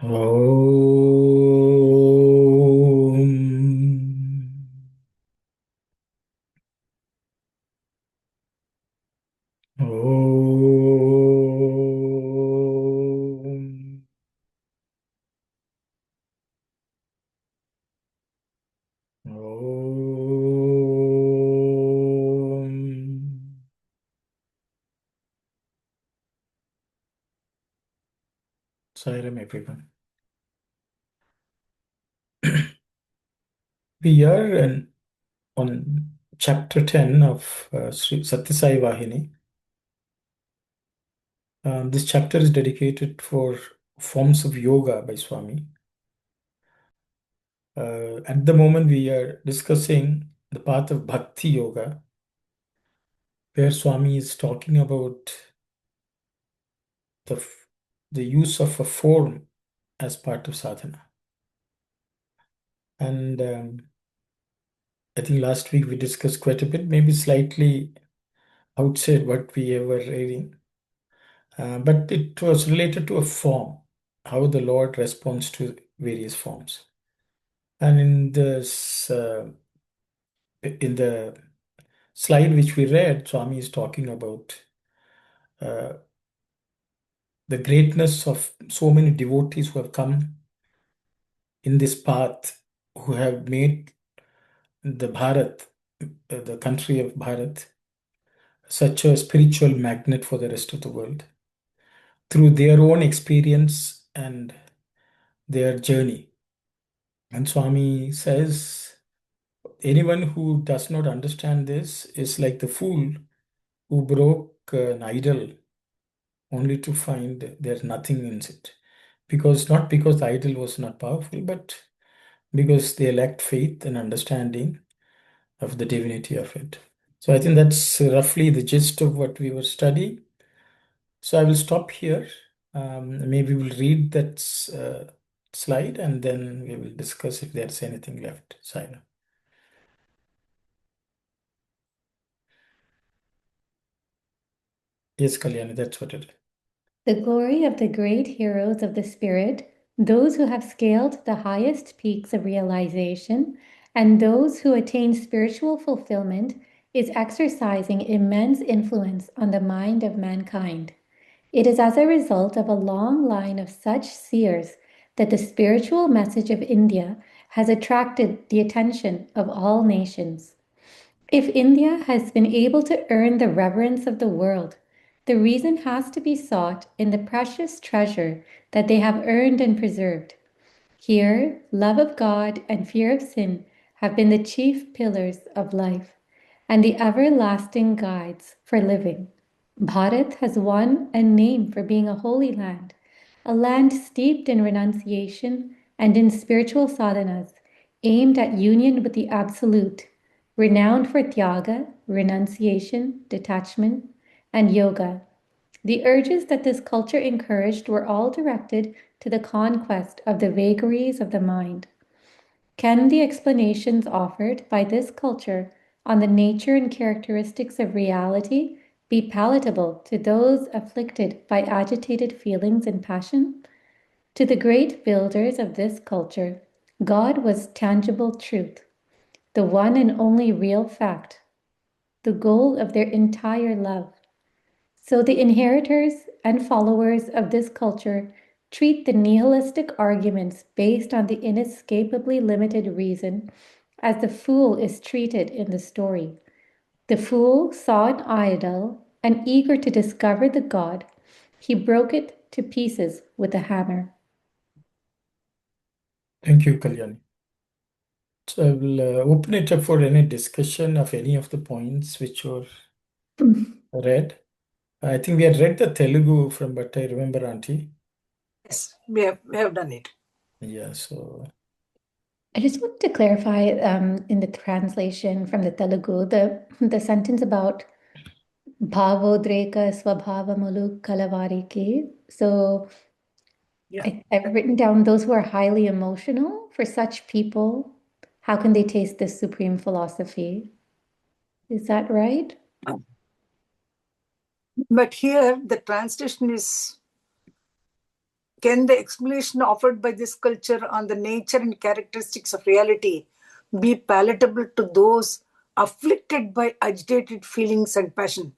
Om. Om. Om. Sairam, everyone. We are on chapter 10 of Sri Sathya Sai Vahini. This chapter is dedicated for forms of yoga by Swami. At the moment, we are discussing the path of Bhakti Yoga, where Swami is talking about the, the use of a form as part of sadhana. And I think last week we discussed quite a bit, maybe slightly outside what we were reading. But it was related to a form, how the Lord responds to various forms. And in the slide which we read, Swami is talking about uh, the greatness of so many devotees who have come in this path, who have made the Bharat, the country of Bharat, such a spiritual magnet for the rest of the world through their own experience and their journey. And Swami says, anyone who does not understand this is like the fool who broke an idol only to find there's nothing in it. Not because the idol was not powerful, but because they lacked faith and understanding of the divinity of it. So I think that's roughly the gist of what we were studying. So I will stop here. Maybe we'll read that slide and then we will discuss if there's anything left. Saina. Yes, Kalyani, that's what it is. The glory of the great heroes of the spirit, those who have scaled the highest peaks of realization, and those who attain spiritual fulfillment, is exercising immense influence on the mind of mankind. It is as a result of a long line of such seers that the spiritual message of India has attracted the attention of all nations. If India has been able to earn the reverence of the world, the reason has to be sought in the precious treasure that they have earned and preserved. Here, love of God and fear of sin have been the chief pillars of life and the everlasting guides for living. Bharat has won a name for being a holy land, a land steeped in renunciation and in spiritual sadhanas, aimed at union with the Absolute, renowned for Tyaga, renunciation, detachment, and yoga. The urges that this culture encouraged were all directed to the conquest of the vagaries of the mind. Can the explanations offered by this culture on the nature and characteristics of reality be palatable to those afflicted by agitated feelings and passion? To the great builders of this culture, God was tangible truth, the one and only real fact, the goal of their entire love. So the inheritors and followers of this culture treat the nihilistic arguments based on the inescapably limited reason as the fool is treated in the story. The fool saw an idol, and eager to discover the god, he broke it to pieces with a hammer. Thank you, Kalyani. So I will open it up for any discussion of any of the points which were read. I think we had read the Telugu from, but I remember, Auntie. Yes, we have done it. Yeah, so I just wanted to clarify in the translation from the Telugu, the sentence about Bhavodreka Swabhavamulu Kalavariki. So Yeah. I've written down those who are highly emotional. For such people, how can they taste this supreme philosophy? Is that right? But here the translation is can the explanation offered by this culture on the nature and characteristics of reality be palatable to those afflicted by agitated feelings and passion?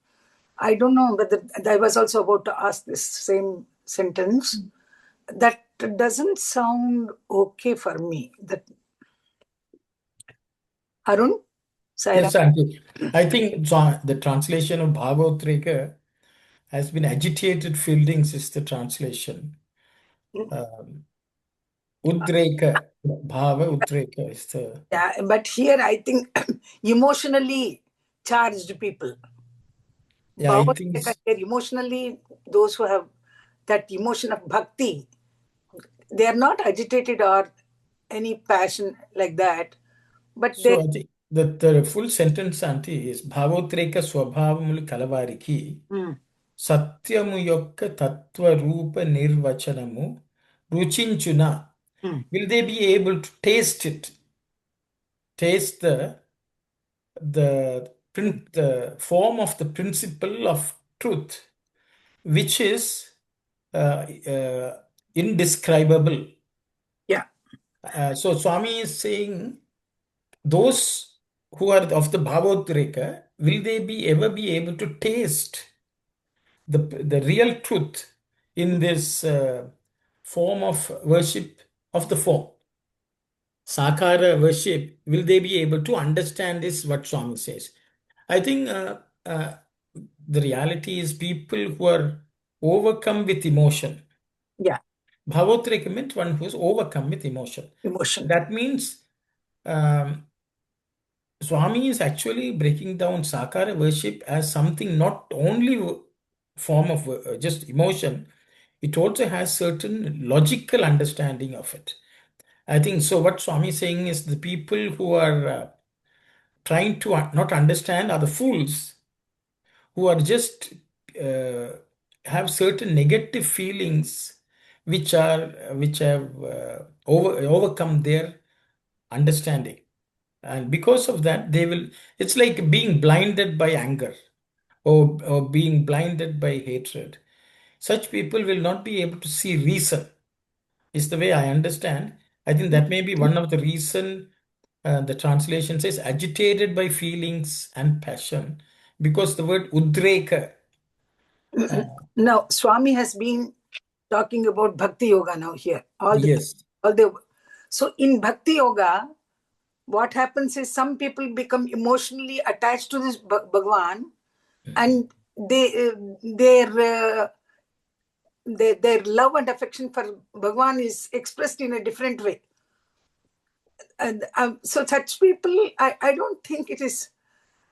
I don't know whether I was also about to ask this same sentence. That doesn't sound okay for me. That Arun, Yes, Saira. Auntie. I think the translation of Bhagavatrika has been agitated feelings is the translation. Udreka, Bhava Udreka is the. Yeah, but here I think emotionally charged people. Yeah, I think. Emotionally, those who have that emotion of bhakti, they are not agitated or any passion like that, but So they. I think the full sentence, Auntie, is Bhavotreka Swabhavamulu Kalavariki Satyamu Yokka Tattva Rupa Nirvachanamu Ruchinchuna. Will they be able to taste it? Taste the form of the principle of truth, which is indescribable. Yeah. So Swami is saying those who are of the Bhavotreka, will they ever be able to taste the real truth in this form of worship of the form? Sakara worship, will they be able to understand this, what Swami says? I think the reality is people who are overcome with emotion. Yeah. Bhavotrika meant one who is overcome with emotion. Emotion. That means Swami is actually breaking down Sakara worship as something not only form of just emotion, it also has certain logical understanding of it. I think so. What Swami is saying is the people who are trying to not understand are the fools who are just have certain negative feelings which have overcome their understanding, and because of that it's like being blinded by anger or being blinded by hatred. Such people will not be able to see reason, is the way I understand. I think that may be one of the reason the translation says agitated by feelings and passion, because the word udreka. Now, Swami has been talking about Bhakti Yoga now here. Yes. So in Bhakti Yoga, what happens is some people become emotionally attached to this Bhagavan, and their love and affection for Bhagavan is expressed in a different way. And so such people, I don't think it is,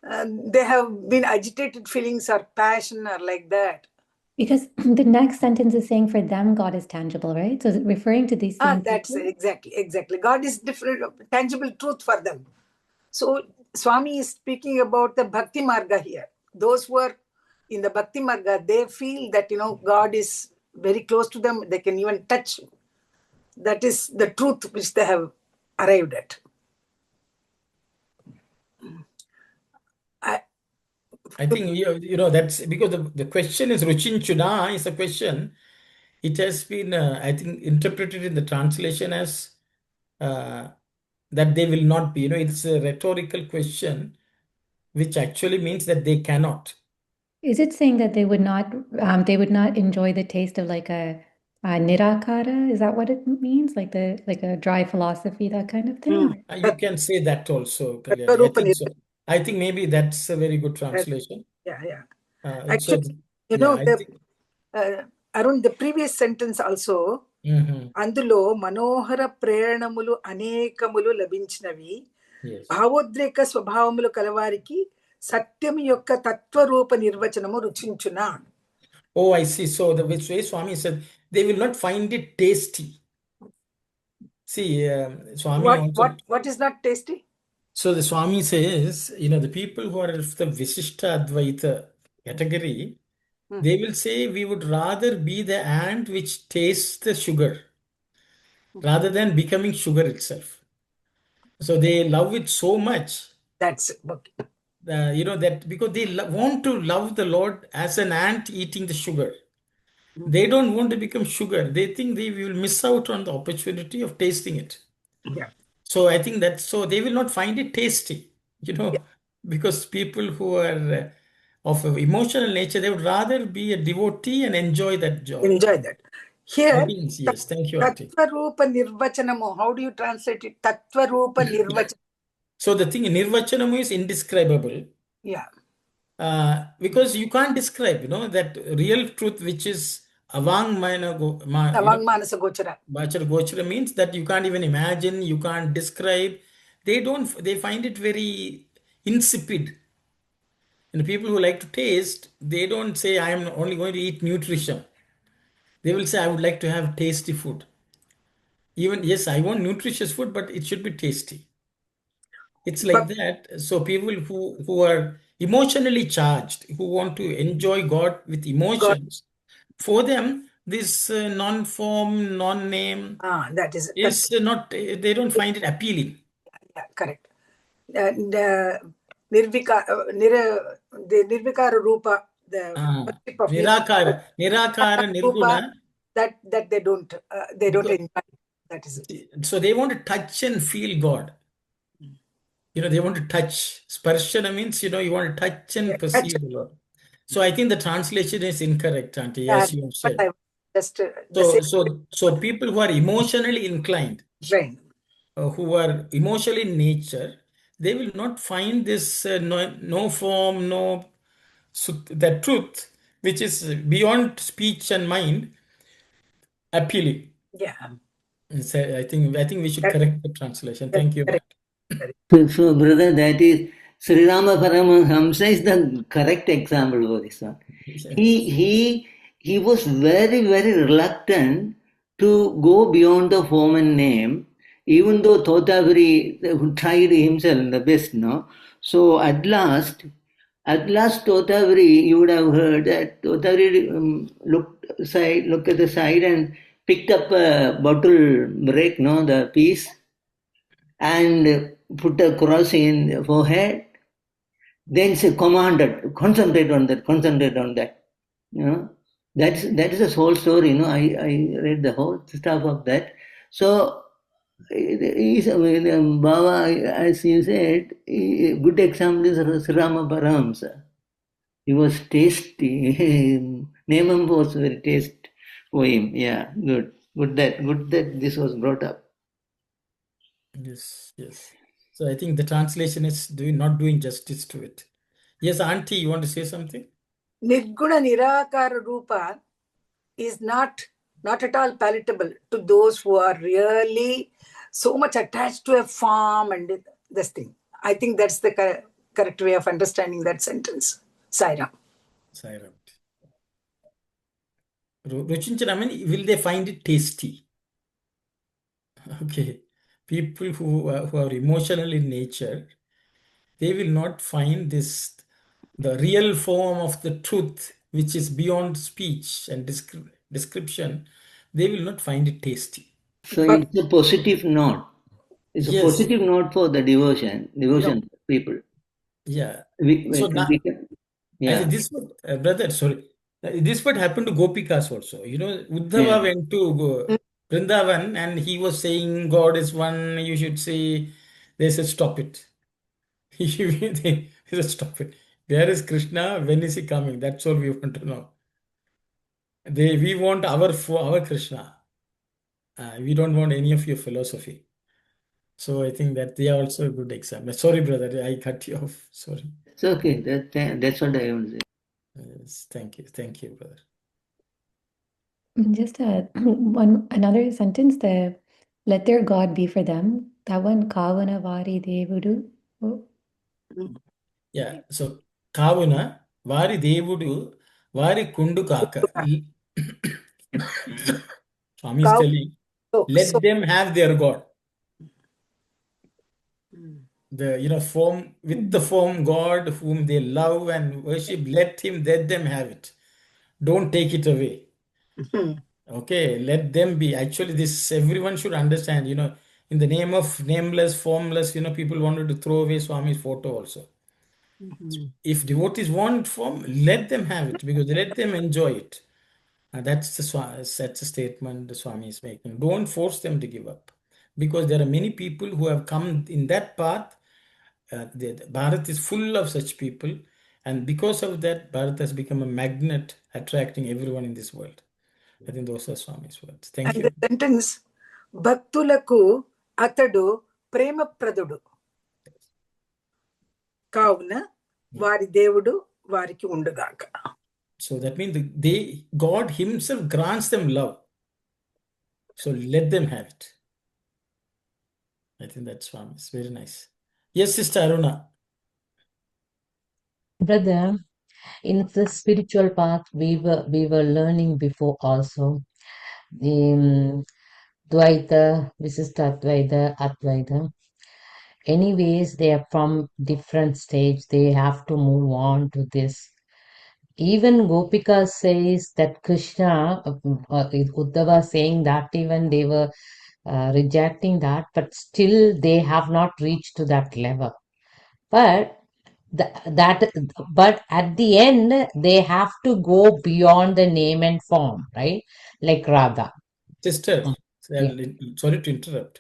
they have been agitated feelings or passion or like that. Because the next sentence is saying for them, God is tangible, right? So is it referring to these same That's people? exactly. God is different, tangible truth for them. So Swami is speaking about the Bhakti Marga here. Those who are in the Bhakti Marga, they feel that, God is very close to them. They can even touch. That is the truth which they have arrived at. I think that's because the question is Ruchinchuna is a question. It has been I think interpreted in the translation as that they will not be. It's a rhetorical question, which actually means that they cannot. Is it saying that they would not enjoy the taste of like a nirakara? Is that what it means? Like a dry philosophy, that kind of thing? You can say that also, Kalyani. I Tattvarupa think so. I think maybe that's a very good translation. Yeah. So, Actually, yeah, I think. Around the previous sentence also, అందులో మనోహర ప్రేరణములు అనేకములు లభించినవి, Yes. భావోద్రేక స్వభావములు కలవారికి సత్యం యొక్క తత్వరూప నిర్వచనము రుచించునా. Oh, I see. So the which way Swami said they will not find it tasty. See, Swami also. What is not tasty? So the Swami says, the people who are of the Visishta Advaita category, they will say we would rather be the ant which tastes the sugar rather than becoming sugar itself. So they love it so much. That's okay. That because they want to love the Lord as an ant eating the sugar. They don't want to become sugar. They think they will miss out on the opportunity of tasting it. Yeah. So I think that's so they will not find it tasty, Yeah. because people who are of an emotional nature, they would rather be a devotee and enjoy that joy. Enjoy that. I Here, think, yes, thank you, Auntie. Tattva-rupa Nirvachanamo. How do you translate it? Tattva-rupa Nirvachanamo. So the thing, Nirvachanam is indescribable. Yeah. Because you can't describe, that real truth, which is avang mana Avang Manasa Gochara. bachar gochara means that you can't even imagine, you can't describe. They find it very insipid. And people who like to taste, they don't say, I am only going to eat nutrition. They will say, I would like to have tasty food. Even, yes, I want nutritious food, but it should be tasty. It's like But that. So people who are emotionally charged, who want to enjoy God with God, emotions, for them, this non-form, non-name that is is not, they don't find it appealing. yeah, correct. Nirvika, the Nirvikara Rupa, the worship of Nirakara, Nirakara, Nirvikara Nirguna. Rupa, that they don't enjoy. That is it. So they want to touch and feel God. They want to touch. Sparshana means, you want to touch Yeah, and touch. perceive the Lord. So I think the translation is incorrect, Auntie, Yeah, as you have but said. I just the So, same so, so people who are emotionally inclined, train. who are emotional in nature, they will not find this no form, no that truth, which is beyond speech and mind, appealing. Yeah, So I think we should that, correct the translation. that's Thank you. correct. Correct. So, brother, that is Sri Rama Paramahamsa is the correct example for this one. Yes. He was very, very reluctant to go beyond the form and name, even though Thotavari tried himself the best, no? So at last Thotavari, you would have heard that Thotavari looked at the side and picked up a bottle break, no, the piece, and put a cross in the forehead. Then say commanded, concentrate on that. You know, that is the whole story. I read the whole stuff of that. So, Baba, as you said, a good example is Sri Rama Paramahamsa. He was tasty. Nemam was very taste for him. Yeah, good that this was brought up. Yes, yes. So I think the translation is not doing justice to it. Yes, Auntie, you want to say something? Nirguna Nirakara Rupa is not at all palatable to those who are really so much attached to a farm and this thing. I think that's the correct way of understanding that sentence. Sairam. Sairam. Ruchinchan, I mean, will they find it tasty? Okay. People who are emotional in nature, they will not find the real form of the truth, which is beyond speech and description. They will not find it tasty. So But it's a positive note. It's a Yes. positive note for the devotion no, people. Yeah. So now, We can, I yeah, think this would, brother, sorry. This would happen to Gopikas also. yeah. Uddhava went to Vrindavan and he was saying, God is one, you should say, they said, stop it. They said, stop it. Where is Krishna? When is he coming? That's all we want to know. We want our Krishna. We don't want any of your philosophy. So I think that they are also a good example. Sorry, brother, I cut you off. Sorry. It's okay. That's what I want to say. Yes, thank you. Thank you, brother. Just another sentence there. Let their God be for them. That one, Kavana Vari Devudu. Oh, Yeah, so Kavuna, Vari Devudu, Vari Kundu Kaka. Swami is cow. telling, So let them have their God. The form with the form God whom they love and worship, let them have it. Don't take it away. Okay, let them be. Actually, this everyone should understand, in the name of nameless, formless, people wanted to throw away Swami's photo also. If devotees want form, let them have it because let them enjoy it. That's the statement the Swami is making. Don't force them to give up, because there are many people who have come in that path. Bharat is full of such people, and because of that, Bharat has become a magnet attracting everyone in this world. I think those are Swami's words. Thank And you. the sentence, భక్తులకు అతడు ప్రేమప్రదుడు కావున వారి దేవుడు వారికి ఉండుగాక. So that means God Himself grants them love. So let them have it. I think that's Swami's. Very nice. Yes, Sister Aruna. Brother, in the spiritual path, we were learning before also the Dvaita, Visishta Advaita, Advaita. Anyways, they are from different stage. They have to move on to this. Even Gopika says that Krishna, Uddhava saying that even they were rejecting that, but still they have not reached to that level. But but at the end they have to go beyond the name and form, right? Like Radha. Sister, Yeah. sorry to interrupt.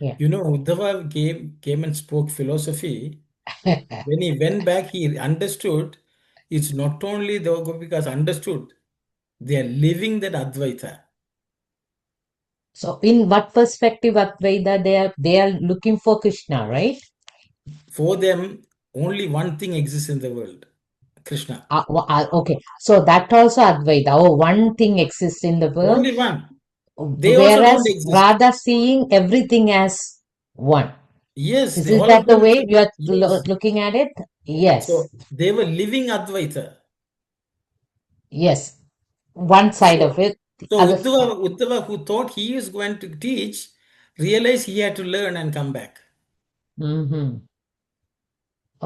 Yeah. You know, Uddhava came and spoke philosophy. When he went back, he understood it's not only the Gopikas understood, they are living that Advaita. So in what perspective Advaita, they are looking for Krishna, right? For them, only one thing exists in the world, Krishna. Okay, so that also Advaita. Oh, one thing exists in the world. Only one. They also Whereas don't exist. Radha seeing everything as one. Yes, Is all that of the them. way you are Yes. looking at it? Yes. So they were living Advaita. Yes. One side of it. The So other side. Uddhava, who thought he is going to teach, realized he had to learn and come back. Mm-hmm.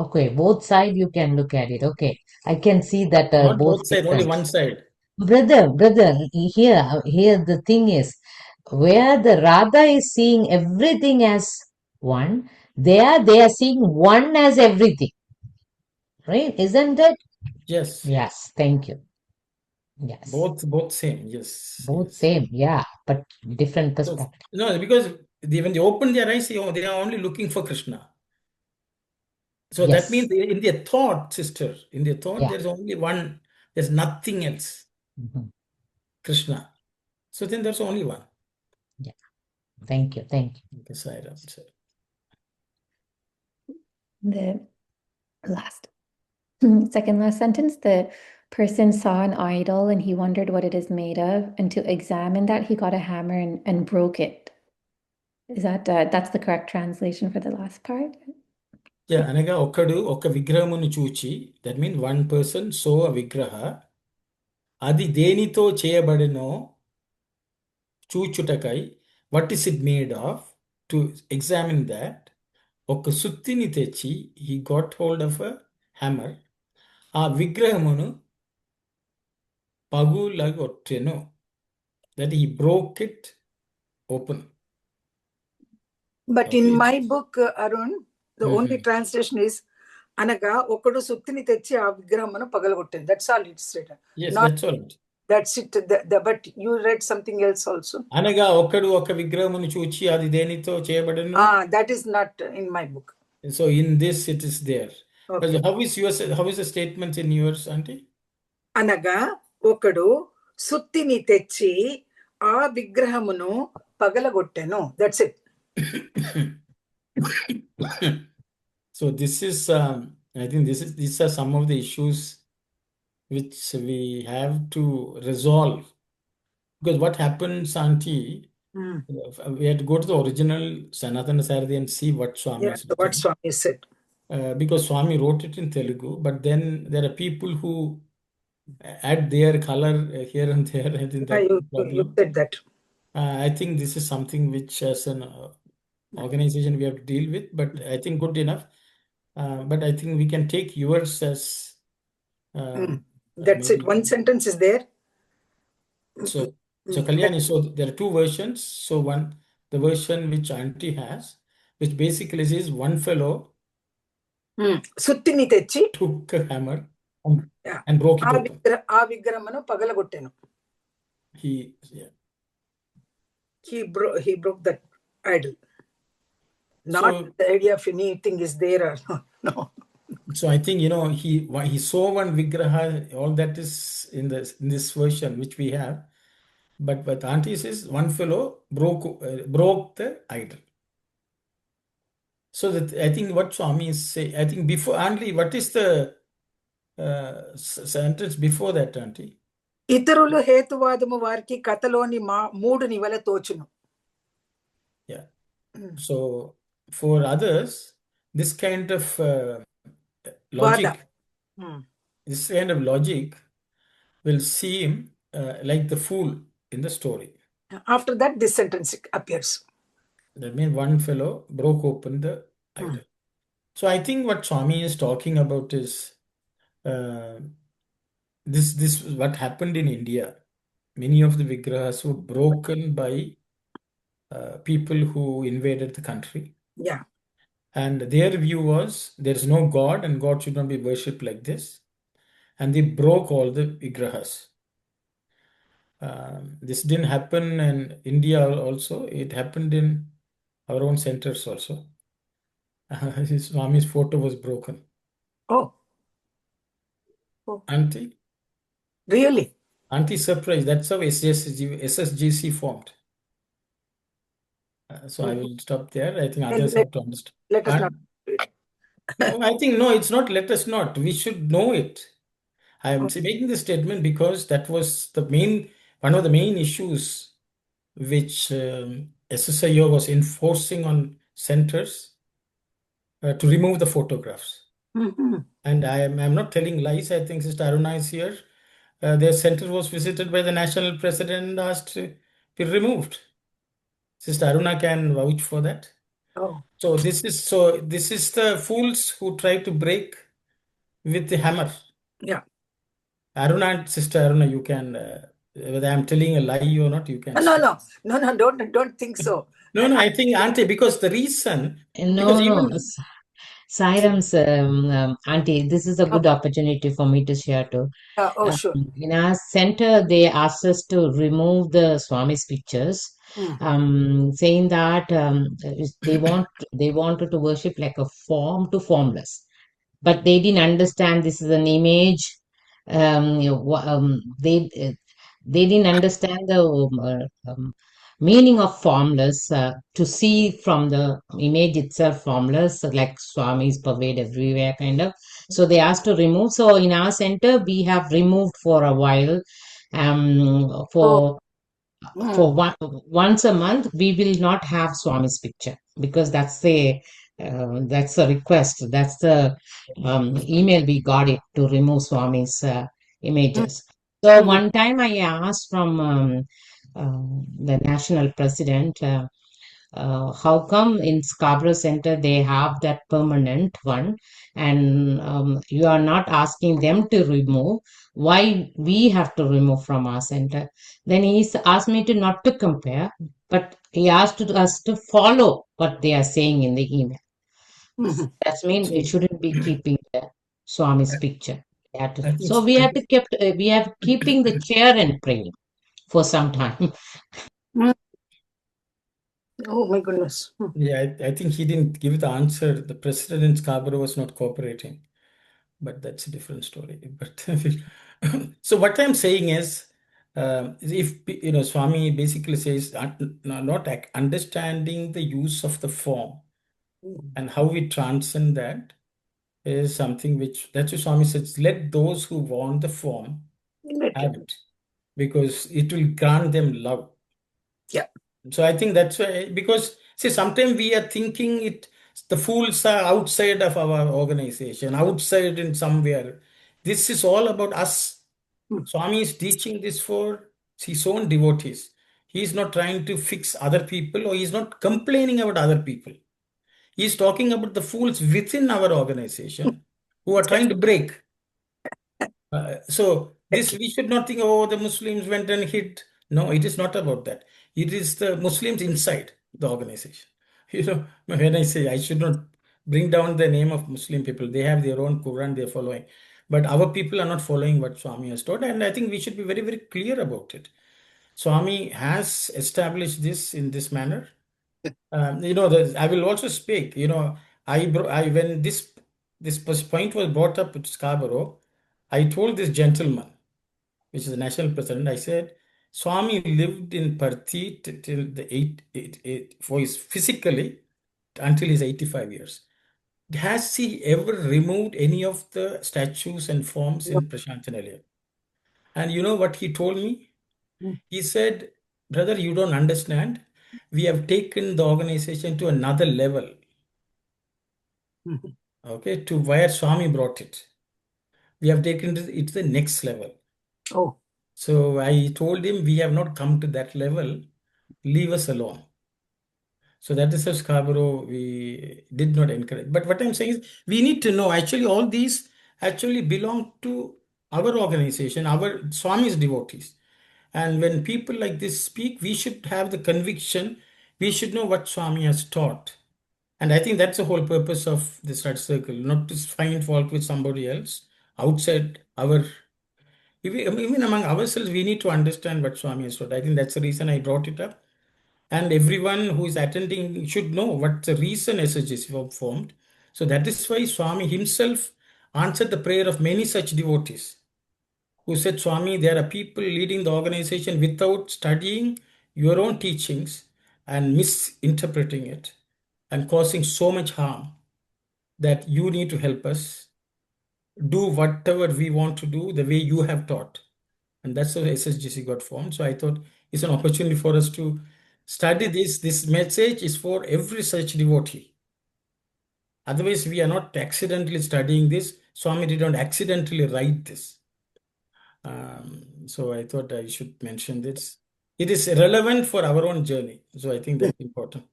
Okay, both side you can look at it. Okay, I can see that Not both both sides, only different. one side. Brother, here the thing is, where the Radha is seeing everything as one, there they are seeing one as everything, right? Isn't it? Yes. Yes, thank you. Yes. Both same. Yes. Both Yes. same, yeah, but different So, perspective. no, because when they open their eyes, they are only looking for Krishna. So that Yes. means in their thought, sister, in their thought, Yeah. there's only one, there's nothing else, Mhm. Krishna. So then there's only one. Yeah. Thank you. Okay, Sairam, sir. The last, second last sentence, the person saw an idol and he wondered what it is made of, and to examine that, he got a hammer and broke it. Is that, that's the correct translation for the last part? Yeah, anaga okadu oka vigrahamunu చూచి, that means one person saw a vigraha, అది దేనితో చేయబడినో చూచుటకై, what is it made of, to examine that, ఒక సుత్తిని తెచ్చి, he got hold of a hammer, ఆ విగ్రహమును పగులగొట్టెను, that he broke it open. But Okay. in my book, Arun, the only translation is అనగా ఒకడు సుత్తిని తెచ్చి ఆ విగ్రహమును పగలగొట్టింది. That's all it's written. Yes, Not, that's all. that's it. But you read something else also. అనగా ఒకడు ఒక విగ్రహమును చూచి అది దేనితో చేయబడెను. That is not in my book. So in this it is there. Okay. How is the statement in yours, auntie? అనగా ఒకడు సుత్తిని తెచ్చి ఆ విగ్రహమును పగలగొట్టెను. That's it. So this is, I think these are some of the issues which we have to resolve. Because what happens, auntie, we have to go to the original Sanatana Sarthi and see what Swami has written. What Swami said. Because Swami wrote it in Telugu, but then there are people who add their color here and there. I think that's the problem. You said that. I think this is something which as an organization we have to deal with, but I think good enough. But I think we can take yours as that's it. One sentence is there. So Kalyani, so there are two versions. So one, the version which auntie has, which basically says one fellow సుత్తిని తెచ్చి took a hammer and broke it open. ఆ విగ్రహమును పగలగొట్టెను. He broke that idol. Not so the idea of anything is there or no. No. so I think he saw one vigraha. All that is in this version which we have. But what auntie says, one fellow broke the idol. So that I think what Swami is saying, I think before auntie, what is the sentence before that, auntie? ఇతరులు హేతువాదము వారికి కథలోని మూడు నివల తోచును. Yeah. So for others, this kind of logic, this kind of logic will seem like the fool in the story. After that, this sentence appears. That means one fellow broke open the idol. So I think what Swami is talking about is this what happened in India. Many of the vigrahas were broken by people who invaded the country. Yeah. And their view was there's no God and God should not be worshipped like this. And they broke all the vigrahas. This didn't happen in India also. It happened in our own centers also. Swami's photo was broken. Oh. Auntie? Really? Auntie surprised. That's how SSGC formed. So I will stop there. I think others have to understand. Let us not. No, I think no, it's not let us not. We should know it. I am making this statement because that was one of the main issues which SSIO was enforcing on centers to remove the photographs. And I'm not telling lies. I think Sister Aruna is here. Their center was visited by the national president and asked to be removed. Sister Aruna can vouch for that. Oh. So this is the fools who try to break with the hammer. Yeah. Aruna, Sister Aruna, you can whether I'm telling a lie or not, you can. No, don't think so. No, I think Auntie, because the reason. No. Sairam's auntie, this is a good opportunity for me to share too. Sure. In our center, they asked us to remove the Swami's pictures, saying that they wanted to worship like a form to formless, but they didn't understand this is an image. They didn't understand the meaning of formless, to see from the image itself formless, like Swami is pervade everywhere kind of. So they asked to remove. So in our center, we have removed for a while. Once a month, we will not have Swami's picture because that's the request. That's the email we got it to remove Swami's images. So one time I asked from the national president, how come in Scarborough Center they have that permanent one and you are not asking them to remove? Why we have to remove from our center? Then he asked me to not to compare, but he asked us to follow what they are saying in the email. That means it shouldn't be keeping the Swami's picture. So we have to keeping the chair and praying for some time. Oh my goodness. Yeah, I think he didn't give the answer. The president in Scarborough was not cooperating, but that's a different story. But so what I'm saying is, if Swami basically says not understanding the use of the form and how we transcend that is something which that's what Swami says. Let those who want the form have it, because it will grant them love. Yeah. So I think that's why, because see, sometimes we are thinking the fools are outside of our organization, outside in somewhere. This is all about us. Swami is teaching this for his own devotees. He is not trying to fix other people, or he is not complaining about other people. He is talking about the fools within our organization who are trying to break. So this, we should not think, oh, the Muslims went and hit. No, it is not about that. It is the Muslims inside the organization. When I say I should not bring down the name of Muslim people, they have their own Quran they're following. But our people are not following what Swami has taught. And I think we should be very, very clear about it. Swami has established this in this manner. I will also speak. When this point was brought up at Scarborough, I told this gentleman, which is the national president, I said, Swami lived in Parthi till for his physically until his 85 years. Has he ever removed any of the statues and forms No. in Prashantanalaya? And you know what he told me? Mm. He said, brother, you don't understand. We have taken the organization to another level, Mhm. okay, to where Swami brought it. We have taken it to the next level. Oh, So I told him, we have not come to that level. Leave us alone. So that is how Scarborough we did not encourage. But what I'm saying is, we need to know actually all these actually belong to our organization, our Swami's devotees. And when people like this speak, we should have the conviction, we should know what Swami has taught. And I think that's the whole purpose of the study circle, not to find fault with somebody else outside our, even among ourselves, we need to understand what Swami has taught. I think that's the reason I brought it up. And everyone who is attending should know what the reason SHs were formed. So that is why Swami himself answered the prayer of many such devotees who said, Swami, there are people leading the organization without studying your own teachings and misinterpreting it and causing so much harm that you need to help us do whatever we want to do the way you have taught. And that's how SSGC got formed. So I thought it's an opportunity for us to study this. This message is for every such devotee. Otherwise, we are not accidentally studying this. Swami did not accidentally write this. So I thought I should mention this. It is relevant for our own journey. So I think that's important.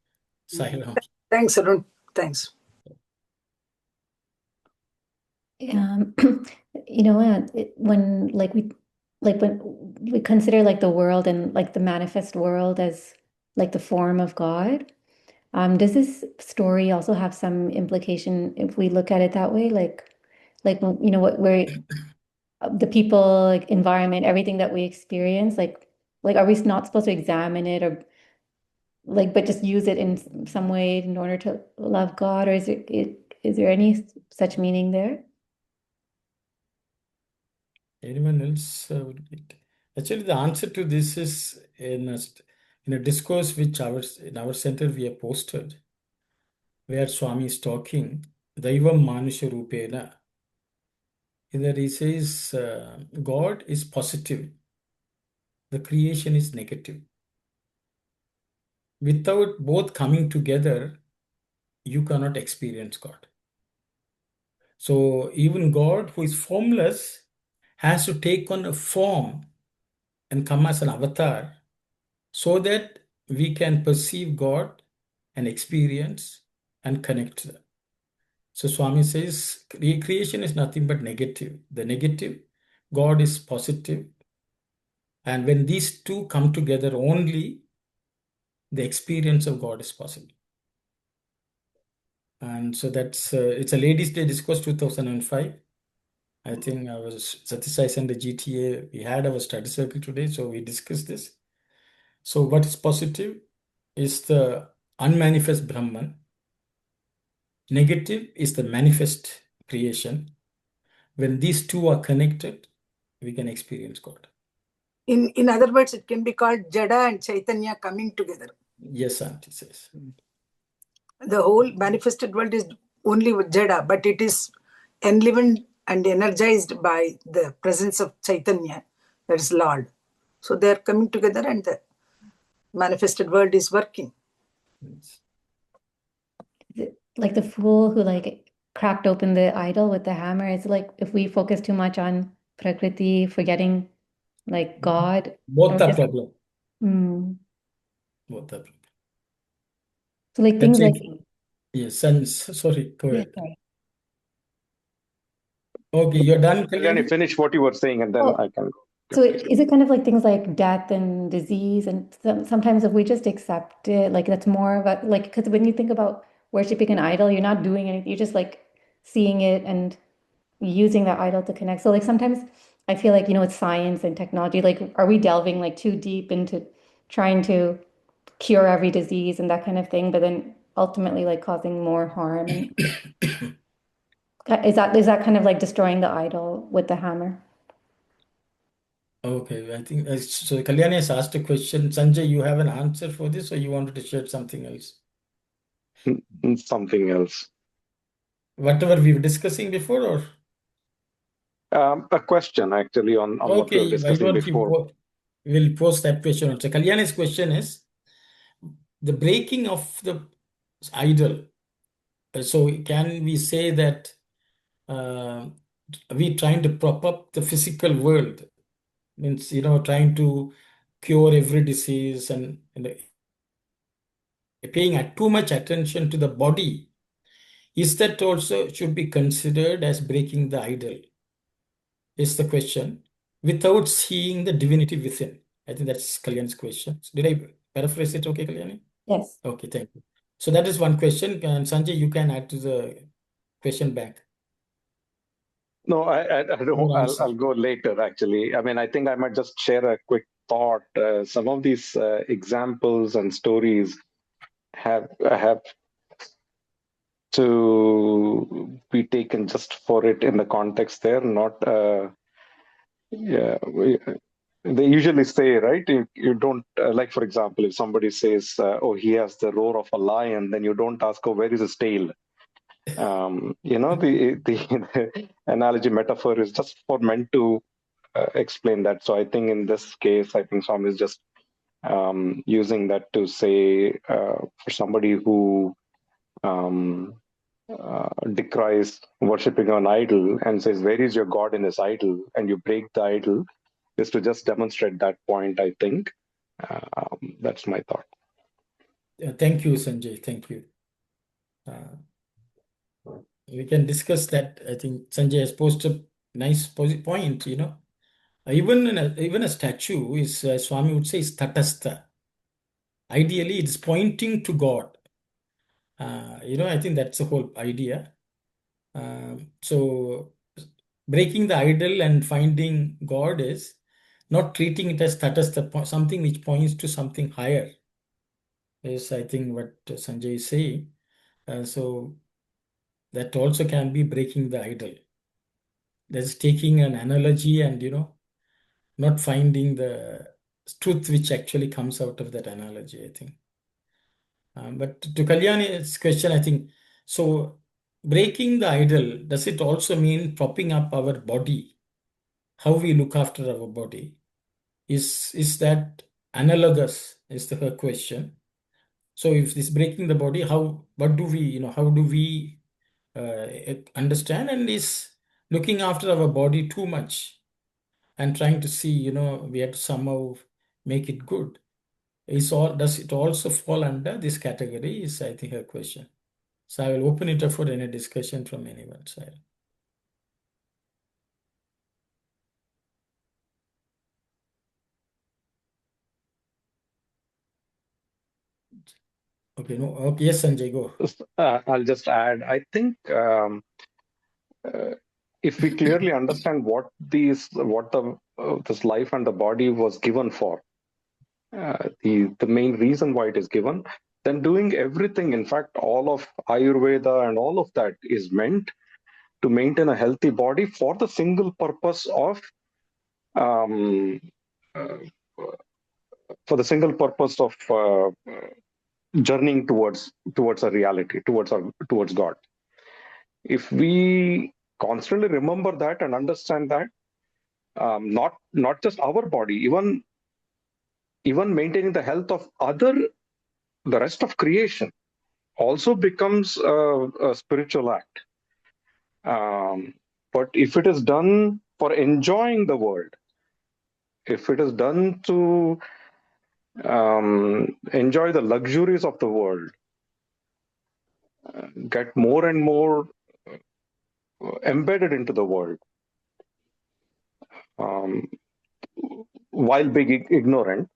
Sai Ram. thanks, Arun. Thanks. Um, when when we consider like the world and like the manifest world as like the form of God, does this story also have some implication if we look at it that way? What where the people, like environment, everything that we experience, like are we not supposed to examine it or like but just use it in some way in order to love God, or is there any such meaning there? Anyone else? Actually, the answer to this is in a discourse which in our center we have posted, where Swami is talking, Daivam Manusha Rupena. In that he says, God is positive, the creation is negative. Without both coming together, you cannot experience God. So even God, who is formless, has to take on a form and come as an avatar so that we can perceive God and experience and connect to them. So Swami says creation is nothing but negative. The negative, God is positive. And when these two come together, only the experience of God is possible. And so it's a Ladies' Day Discourse 2005. I think I was Sathya Sai Centres GTA. We had our study circle today, so we discussed this. So what is positive is the unmanifest Brahman. Negative is the manifest creation. When these two are connected, we can experience God. In other words, it can be called Jada and Chaitanya coming together. Yes, Auntie says. The whole manifested world is only with Jada, but it is enlivened and energized by the presence of Chaitanya, that is Lord. So they are coming together and the manifested world is working. Yes. Like the fool who like cracked open the idol with the hammer. It's like if we focus too much on Prakriti, forgetting like God. Both or the just- problem. Mm. Both the problem. So like That's things like it. Yes, and sorry, go yeah, ahead. sorry. Okay, you're done, Kalyani, Kalyani? finish what you were saying and then Oh, I can go. so Yeah, please. is it kind of like things like death and disease, and sometimes if we just accept it, like that's more of a like because when you think about worshiping an idol, you're not doing anything, you're just like seeing it and using that idol to connect. So like sometimes I feel like, with science and technology, like, are we delving like too deep into trying to cure every disease and that kind of thing, but then ultimately like causing more harm? And is that kind of like destroying the idol with the hammer? Okay, I think so. Kalyani has asked a question. Sanjay, you have an answer for this, or you wanted to share something else? Something else. Whatever we were discussing before, or A question actually on what we were okay, why discussing don't you before. we'll post that question also. Kalyani's question is the breaking of the idol. So can we say that we trying to prop up the physical world? Means, trying to cure every disease and paying too much attention to the body. Is that also should be considered as breaking the idol? Is the question, without seeing the divinity within. I think that's Kalyani's question. Did I paraphrase it okay, Kalyani? Yes. Okay, thank you. So that is one question. And Sanjay, you can add to the question back. No, I don't. I'll go later. Actually, I mean, I think I might just share a quick thought. Some of these examples and stories have to be taken just for it in the context there, not. Yeah, they usually say, right? You don't like, for example, if somebody says, "Oh, he has the roar of a lion," then you don't ask, "Oh, where is his tail?" The analogy metaphor is just for meant to explain that. So I think in this case, I think Swami is just using that to say for somebody who decries worshipping an idol and says, "Where is your God in this idol?" and you break the idol, is to just demonstrate that point. I think that's my thought. Thank you, Sanjay. Thank you. We can discuss that. I think Sanjay has posted a nice point. Even a statue is, Swami would say, is tatastha. Ideally, it is pointing to God. I think that's the whole idea. So breaking the idol and finding God is not treating it as tatastha, something which points to something higher, is I think what Sanjay is saying. So that also can be breaking the idol. That's taking an analogy and, not finding the truth which actually comes out of that analogy, I think. But to Kalyani's question, I think, so breaking the idol, does it also mean propping up our body? How we look after our body? Is that analogous, is her question. So if this breaking the body, what do we, how do we understand? And is looking after our body too much and trying to see, we have to somehow make it good. Does it also fall under this category? Is I think her question. So I will open it up for any discussion from anyone side. Okay, no. Okay, yes, Sanjay, go. I'll just add. I think if we clearly understand what this life and the body was given for, the main reason why it is given, then doing everything, in fact, all of Ayurveda and all of that is meant to maintain a healthy body for the single purpose of um, uh, journeying towards a reality, towards God. If we constantly remember that and understand that, not just our body, even maintaining the health of the rest of creation also becomes a spiritual act. But if it is done for enjoying the world, if it is done to enjoy the luxuries of the world, get more and more embedded into the world, um, while being ignorant,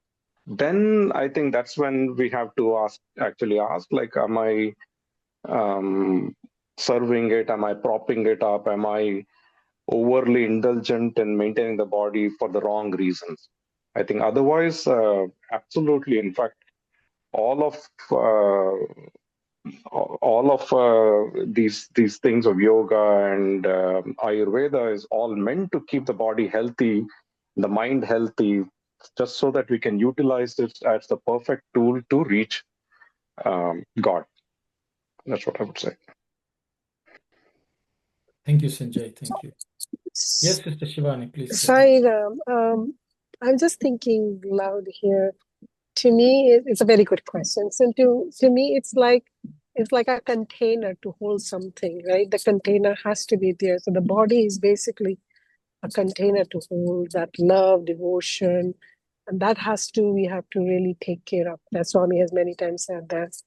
then I think that's when we have to actually ask, like, am I serving it? Am I propping it up? Am I overly indulgent in maintaining the body for the wrong reasons. I think otherwise, absolutely. In fact, all of these things of yoga and Ayurveda is all meant to keep the body healthy, the mind healthy, just so that we can utilize it as the perfect tool to reach God. That's what I would say. Thank you, Sanjay. Thank you. Yes, Sister Shivani, please. Sai, I'm just thinking loud here. To me, it's a very good question. So to me, it's like a container to hold something, right? The container has to be there. So the body is basically a container to hold that love, devotion, and we have to really take care of. That Swami has many times said that,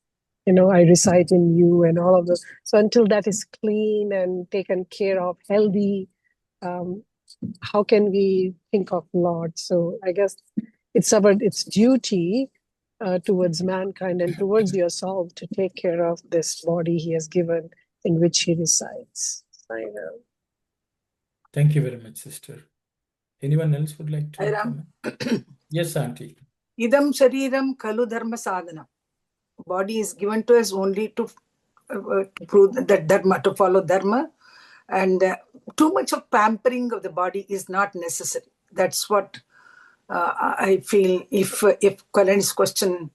I reside in you and all of those. So until that is clean and taken care of, healthy, how can we think of Lord? So I guess it's duty towards mankind and towards yourself to take care of this body he has given in which he resides. I know. Thank you very much, sister. Anyone else would like to Sairam. comment? Yes, Auntie. Idam shariram kalu dharma sadhana. Body is given to us only to prove that dharma, to follow dharma. And too much of pampering of the body is not necessary. That's what I feel. If Kalani's question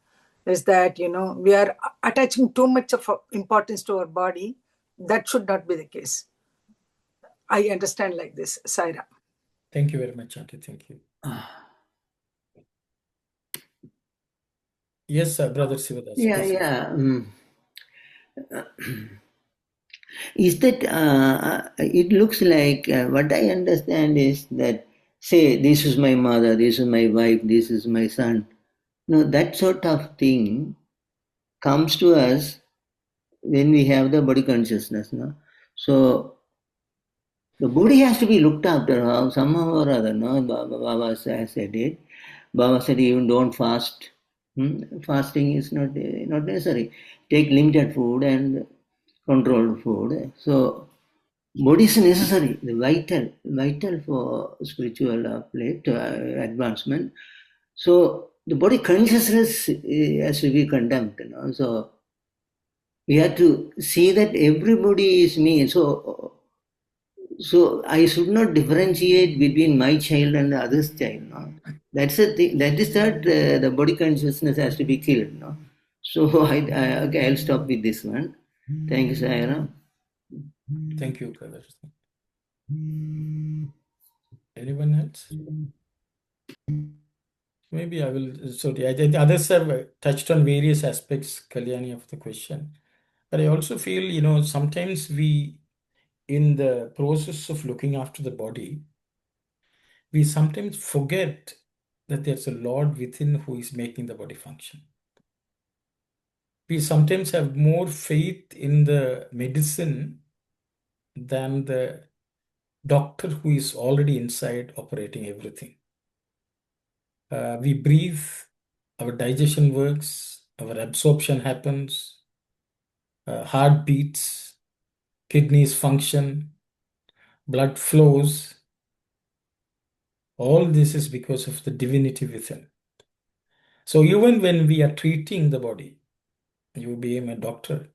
is that, we are attaching too much of importance to our body, that should not be the case. I understand like this, Saira. Thank you very much, Auntie. Thank you. Yes, Brother Sivadas. Yeah. Is that it looks like what I understand is that, say, this is my mother, this is my wife, this is my son. No, that sort of thing comes to us when we have the body consciousness. No? So the body has to be looked after somehow or other. No, Baba said it. Baba said even don't fast. Fasting is not necessary. Take limited food and controlled food. So body is necessary, vital for spiritual advancement. So the body consciousness has to be condemned. So we have to see that everybody is me. So I should not differentiate between my child and the other's child. No? That's the thing. That is that the body consciousness has to be killed. No? So okay, I'll stop with this one. Thank you, Sayara. Thank you, brother. Anyone else? Maybe I will. Sorry, the others have touched on various aspects, Kalyani, of the question. But I also feel, sometimes we, in the process of looking after the body, we sometimes forget that there's a Lord within who is making the body function. We sometimes have more faith in the medicine than the doctor who is already inside operating everything. We breathe, our digestion works, our absorption happens, heart beats, kidneys function, blood flows. All this is because of the divinity within. So even when we are treating the body, you being a doctor,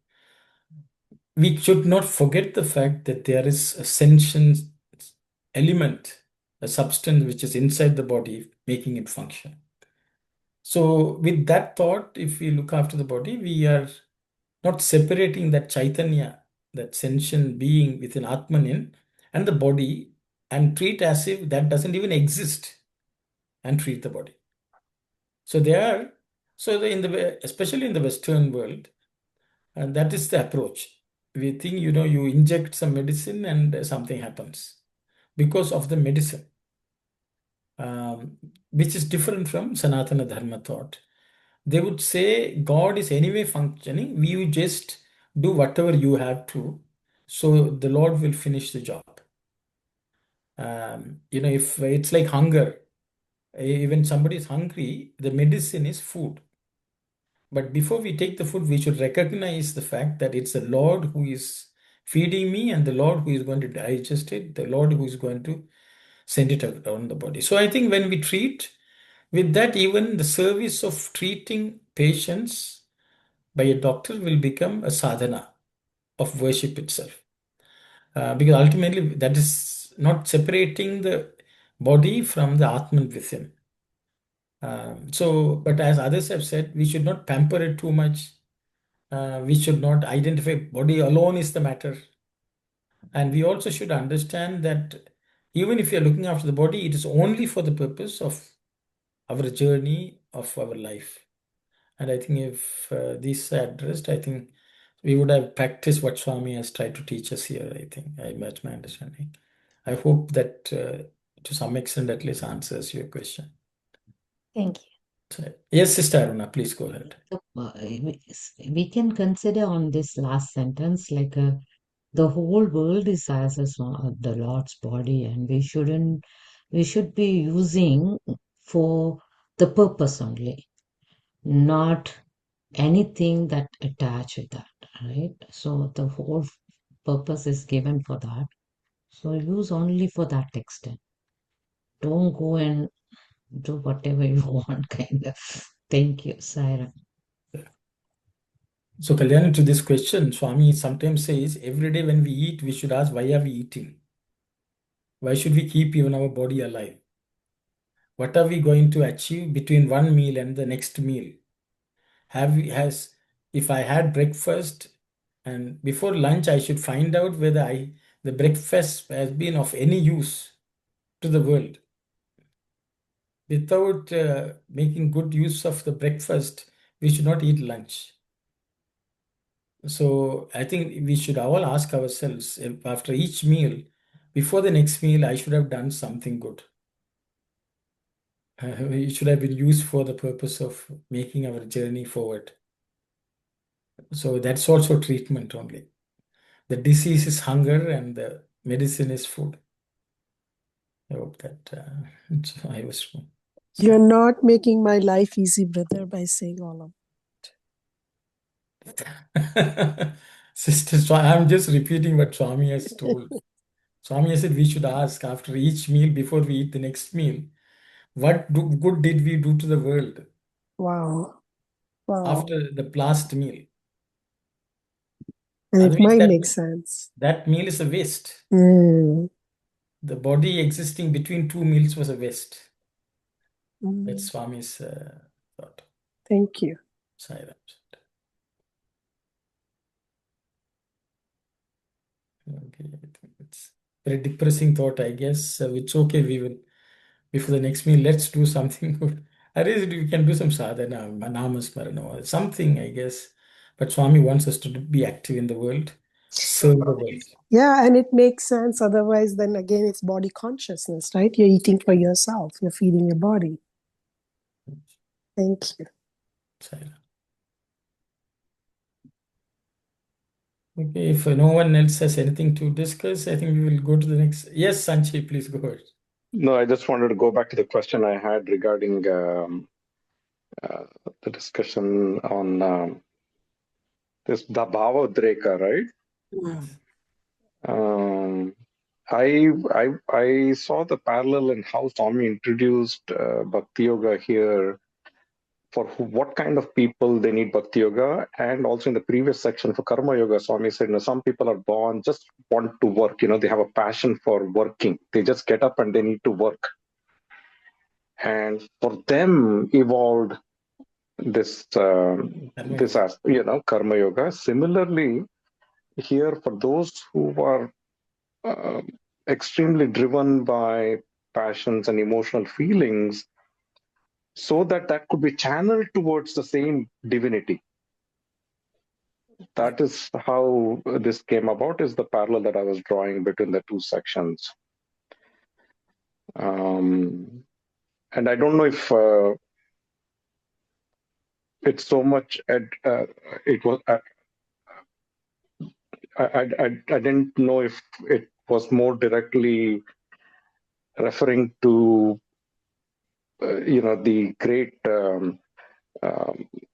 we should not forget the fact that there is a sentient element, a substance which is inside the body, making it function. So with that thought, if we look after the body, we are not separating that Chaitanya, that sentient being within Atmanin and the body, and treat as if that doesn't even exist, and treat the body. So especially in the Western world, and that is the approach. We think, you inject some medicine and something happens because of the medicine, which is different from Sanatana Dharma thought. They would say God is anyway functioning. We just do whatever you have to, so the Lord will finish the job. If it's like hunger, even somebody is hungry, the medicine is food. But before we take the food, we should recognize the fact that it's the Lord who is feeding me, and the Lord who is going to digest it, the Lord who is going to send it around the body. So I think when we treat with that, even the service of treating patients by a doctor will become a sadhana of worship itself. Because ultimately that is not separating the body from the Atman within. But as others have said, we should not pamper it too much. We should not identify body alone is the matter. And we also should understand that even if you're looking after the body, it is only for the purpose of our journey of our life. And I think if these are addressed, I think we would have practiced what Swami has tried to teach us here, I think. That's my understanding. I hope that to some extent at least answers your question. Thank you. So, yes, Sister Aruna, please go ahead. So, we can consider on this last sentence like the whole world is as the Lord's body, and we should be using for the purpose only, not anything that attach with that, right? So the whole purpose is given for that. So use only for that extent. Don't go and do whatever you want, kind of. Thank you, Saira. So, Kalyani, to this question, Swami sometimes says every day when we eat, we should ask, why are we eating? Why should we keep even our body alive? What are we going to achieve between one meal and the next meal? If I had breakfast and before lunch, I should find out whether the breakfast has been of any use to the world. Without making good use of the breakfast, we should not eat lunch. So I think we should all ask ourselves if after each meal, before the next meal, I should have done something good. It should have been used for the purpose of making our journey forward. So that's also treatment only. The disease is hunger and the medicine is food. I hope that I was wrong. You're not making my life easy, brother, by saying all of Sister, I'm just repeating what Swami has told. Swami has said we should ask after each meal before we eat the next meal, what good did we do to the world Wow. after the last meal? And it Otherwise, might make sense. that meal is a waste. Mm. The body existing between two meals was a waste. That's Mm. Swami's thought. Thank you. Silence. Okay, I think it's very depressing thought, I guess. It's okay. We will, before the next meal, let's do something good. At least we can do some sadhana, namasmarana, or something, I guess. But Swami wants us to be active in the world, serve the world. Yeah, and it makes sense. Otherwise, then again, it's body consciousness, right? You're eating for yourself. You're feeding your body. Thank you. Silence. Okay, if no one else has anything to discuss, I think we will go to the next. Yes, Sanchi, please go ahead. No, I just wanted to go back to the question I had regarding the discussion on this Dabhavadreka, right? I saw the parallel in how Swami introduced Bhakti Yoga here for what kind of people they need Bhakti Yoga, and also in the previous section for Karma Yoga, Swami said, some people are born just want to work. They have a passion for working. They just get up and they need to work, and for them evolved this as Karma Yoga. Similarly, here for those who are extremely driven by passions and emotional feelings, so that could be channeled towards the same divinity. That is how this came about, is the parallel that I was drawing between the two sections. And I don't know if it's so much it was I didn't know if it was more directly referring to the great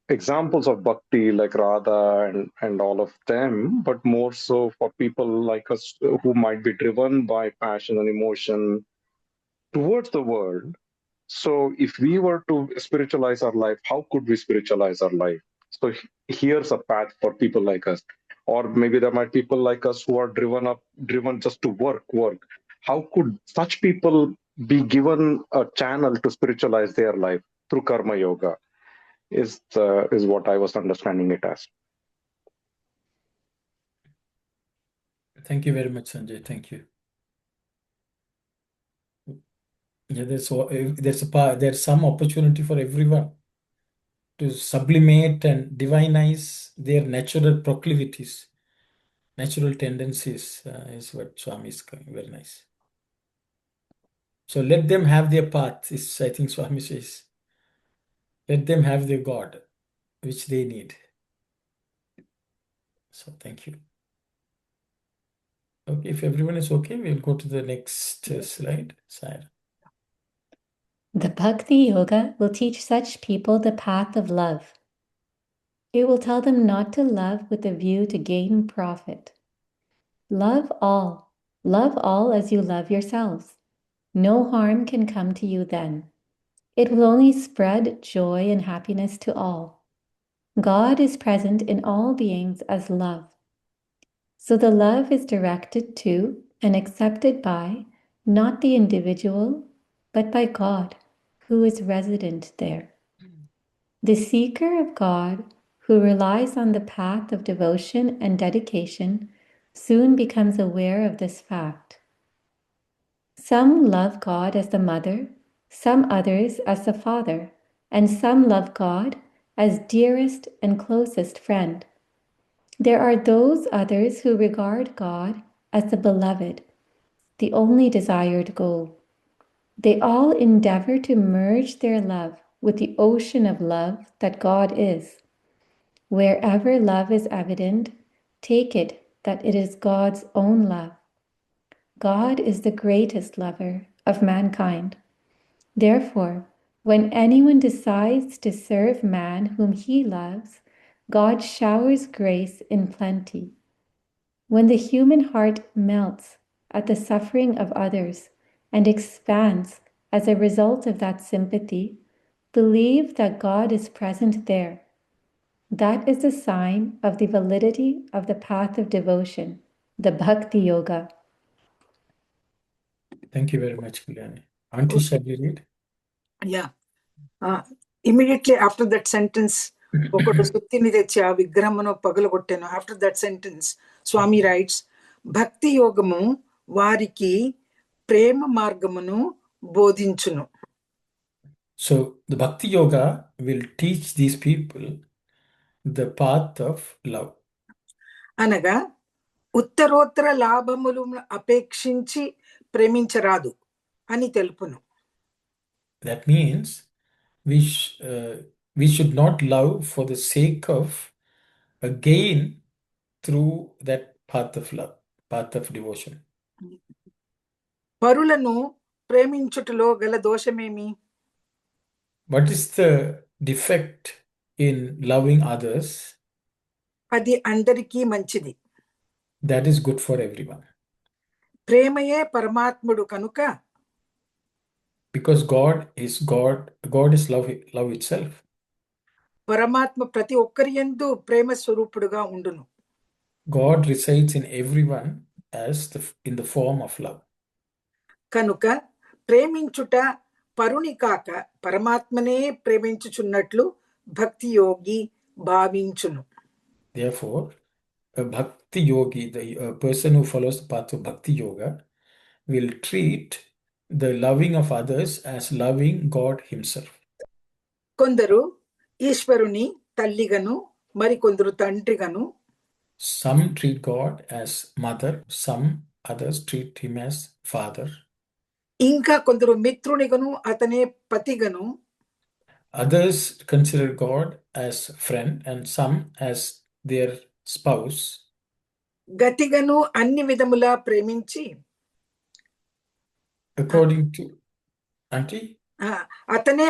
examples of bhakti like Radha and all of them, but more so for people like us who might be driven by passion and emotion towards the world. So if we were to spiritualize our life, how could we spiritualize our life? So here's a path for people like us. Or maybe there might be people like us who are driven just to work. How could such people be given a channel to spiritualize their life through karma yoga? Is what I was understanding it as. Thank you very much, Sanjay. Thank you. Yeah, there's some opportunity for everyone to sublimate and divinize their natural proclivities, natural tendencies, is what Swami is coming. Very nice. So let them have their path, is I think Swami says. Let them have their God, which they need. So thank you. Okay, if everyone is okay, we'll go to the next slide. Side. The Bhakti Yoga will teach such people the path of love. It will tell them not to love with a view to gain profit. Love all as you love yourselves. No harm can come to you then. It will only spread joy and happiness to all. God is present in all beings as love. So the love is directed to and accepted by not the individual, but by God, who is resident there. The seeker of God, who relies on the path of devotion and dedication, soon becomes aware of this fact. Some love God as the mother, some others as the father, and some love God as dearest and closest friend. There are those others who regard God as the beloved, the only desired goal. They all endeavor to merge their love with the ocean of love that God is. Wherever love is evident, take it that it is God's own love. God is the greatest lover of mankind. Therefore, when anyone decides to serve man whom he loves, God showers grace in plenty. When the human heart melts at the suffering of others and expands as a result of that sympathy, believe that God is present there. That is a sign of the validity of the path of devotion, the Bhakti Yoga. Thank you very much, Kalyani. Auntie, shall we read? Yeah. Immediately after that sentence, ఒకడు సుత్తిని తెచ్చి ఆ విగ్రహమును పగలగొట్టెను. After that sentence, Swami writes, భక్తి యోగము వారికి ప్రేమ మార్గమును బోధించును. So the Bhakti Yoga will teach these people the path of love. అనగా ఉత్తరోత్తర లాభములు అపేక్షించి ప్రేమించరాదు అని తెలుపును. That means we should not love for the sake of a gain through that path of love, path of devotion. పరులను ప్రేమించుటలో గల దోషమేమి? What is the defect in loving others? అది అందరికీ మంచిది. That is good for everyone. ప్రేమయే పరమాత్ముడు కనుక, because God is love itself. పరమాత్మ ప్రతి ఒక్కరి యందు ప్రేమ స్వరూపుడుగా ఉండును. God resides in everyone as in the form of love. కనుక ప్రేమించుట పరుని కాక పరమాత్మనే ప్రేమించుచున్నట్లు భక్తి యోగి భావించును. Therefore, a bhakti yogi, a person who follows the path of bhakti yoga, will treat the loving of others as loving God himself. కొందరు ఈశ్వరుని తల్లిగను, మరికొందరు తండ్రిగను, Some treat God as mother, some others treat him as father. ఇంకా కొందరు మిత్రునిగను అతనే పతిగను, Others consider God as friend and some as their spouse. గతిగను అన్ని విధములా ప్రేమించి, According to Auntie? అతనే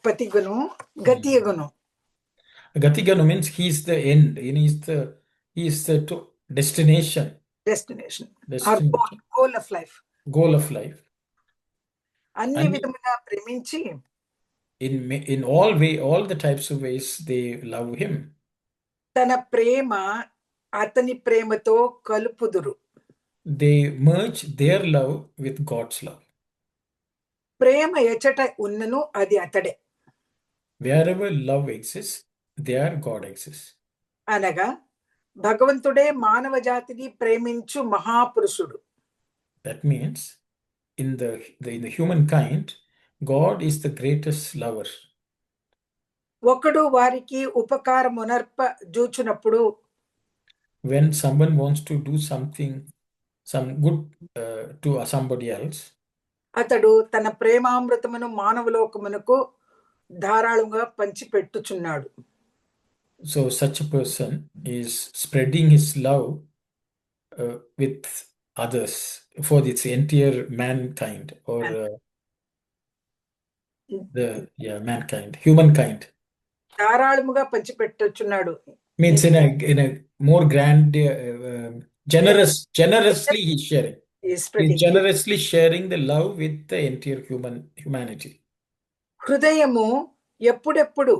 పతిగను గతియగను. Gatiganu means he's the end. He's the destination. Destination. Our Destination. goal of life. Goal of life. అన్ని విధముగా ప్రేమించి In all the types of ways they love him. తన ప్రేమ అతని ప్రేమతో కలుపుదురు. They merge their love with God's love. ప్రేమ ఎచట ఉన్నను అది అతడే. Wherever love exists, there God exists. అనగా భగవంతుడే మానవ జాతిని ప్రేమించు మహాపురుషుడు. That means in the humankind, God is the greatest lover. ఒకడు వారికి ఉపకారమునర్ప జూచునప్పుడు, when someone wants to do some good to somebody else, అతడు తన ప్రేమామృతమును మానవలోకమునకు ధారాళంగా పంచిపెట్టుచున్నాడు. So such a person is spreading his love with others for its entire mankind, or mankind, humankind. ధారాళముగా పంచిపెట్టుచున్నాడు. Means in a more grand, generously he's sharing. He's generously sharing the love with the entire humanity. హృదయము ఎప్పుడెప్పుడు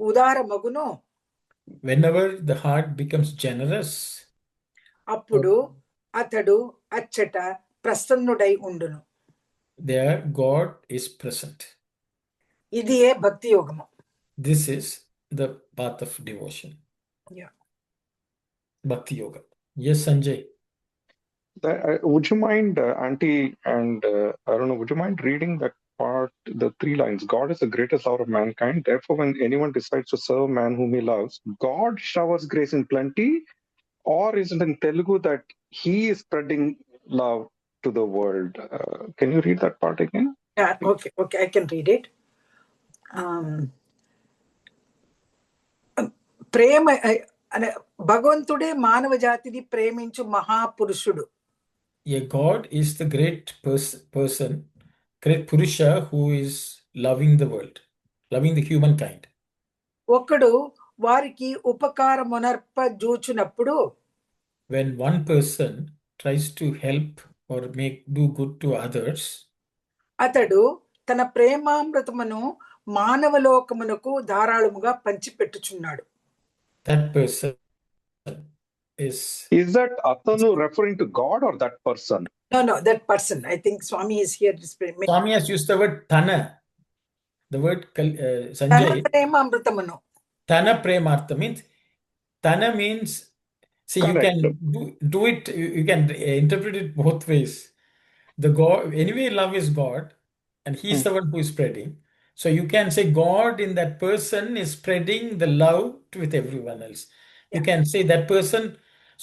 ఉదారమగునో, whenever the heart becomes generous, అప్పుడు అతడు అచ్చట ప్రసన్నుడై ఉండును. there God is present. ఇదియే భక్తి యోగము. This is the path of devotion. Yeah. Bhakti yoga. Yes, Sanjay. Would you mind, Auntie, and I don't know, would you mind reading that part, the 3 lines? God is the greatest lover of mankind. Therefore, when anyone decides to serve man whom he loves, God showers grace in plenty. Or is it in Telugu that he is spreading love to the world? Can you read that part again? Yeah, okay, I can read it. ప్రేమ భగవంతుడే మానవ జాతిని ప్రేమించు మహాపురుషుడు. God is the great person, great Purusha who is loving the world, loving the humankind. ఒకడు వారికి ఉపకారమునర్ప జూచునప్పుడు, when one person tries to help or do good to others, అతడు తన ప్రేమామృతమును మానవలోకమునకు ధారాళముగా పంచిపెట్టుచున్నాడు. that person is that Atanu referring to God or that person? No, that person. I think Swami is here. Swami has used the word Tana. The word Sanjay. Tana premamrutamanu. Tana premartha means, Tana means, see, correct. You can do it, you can interpret it both ways. The God, anyway, love is God, and He's the one who is spreading. So you can say God in that person is spreading the love with everyone else. You can say that person,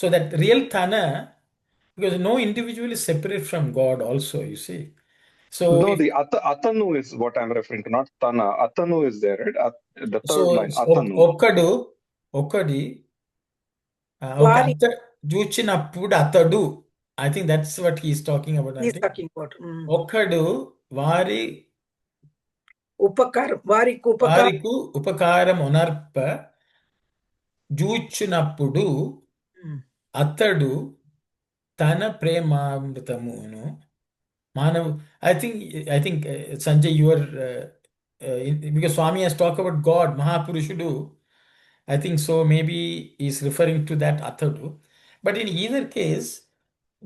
so that real Tana, because no individual is separate from God also, you see. So no, the Atanu is what I'm referring to, not Tana. Atanu is there, right? The third line, Atanu. Okadi. Juchinappudu atadu. I think that's what he's talking about. He's talking about. Okadu vari వారికు ఉపకారం ఉనర్ప జూచునప్పుడు అతడు తన ప్రేమామృతమును మానవ. I think Sanjay, you are because Swami has talked about God, Mahapurushudu. I think so. Maybe he's referring to that Athadu. But in either case,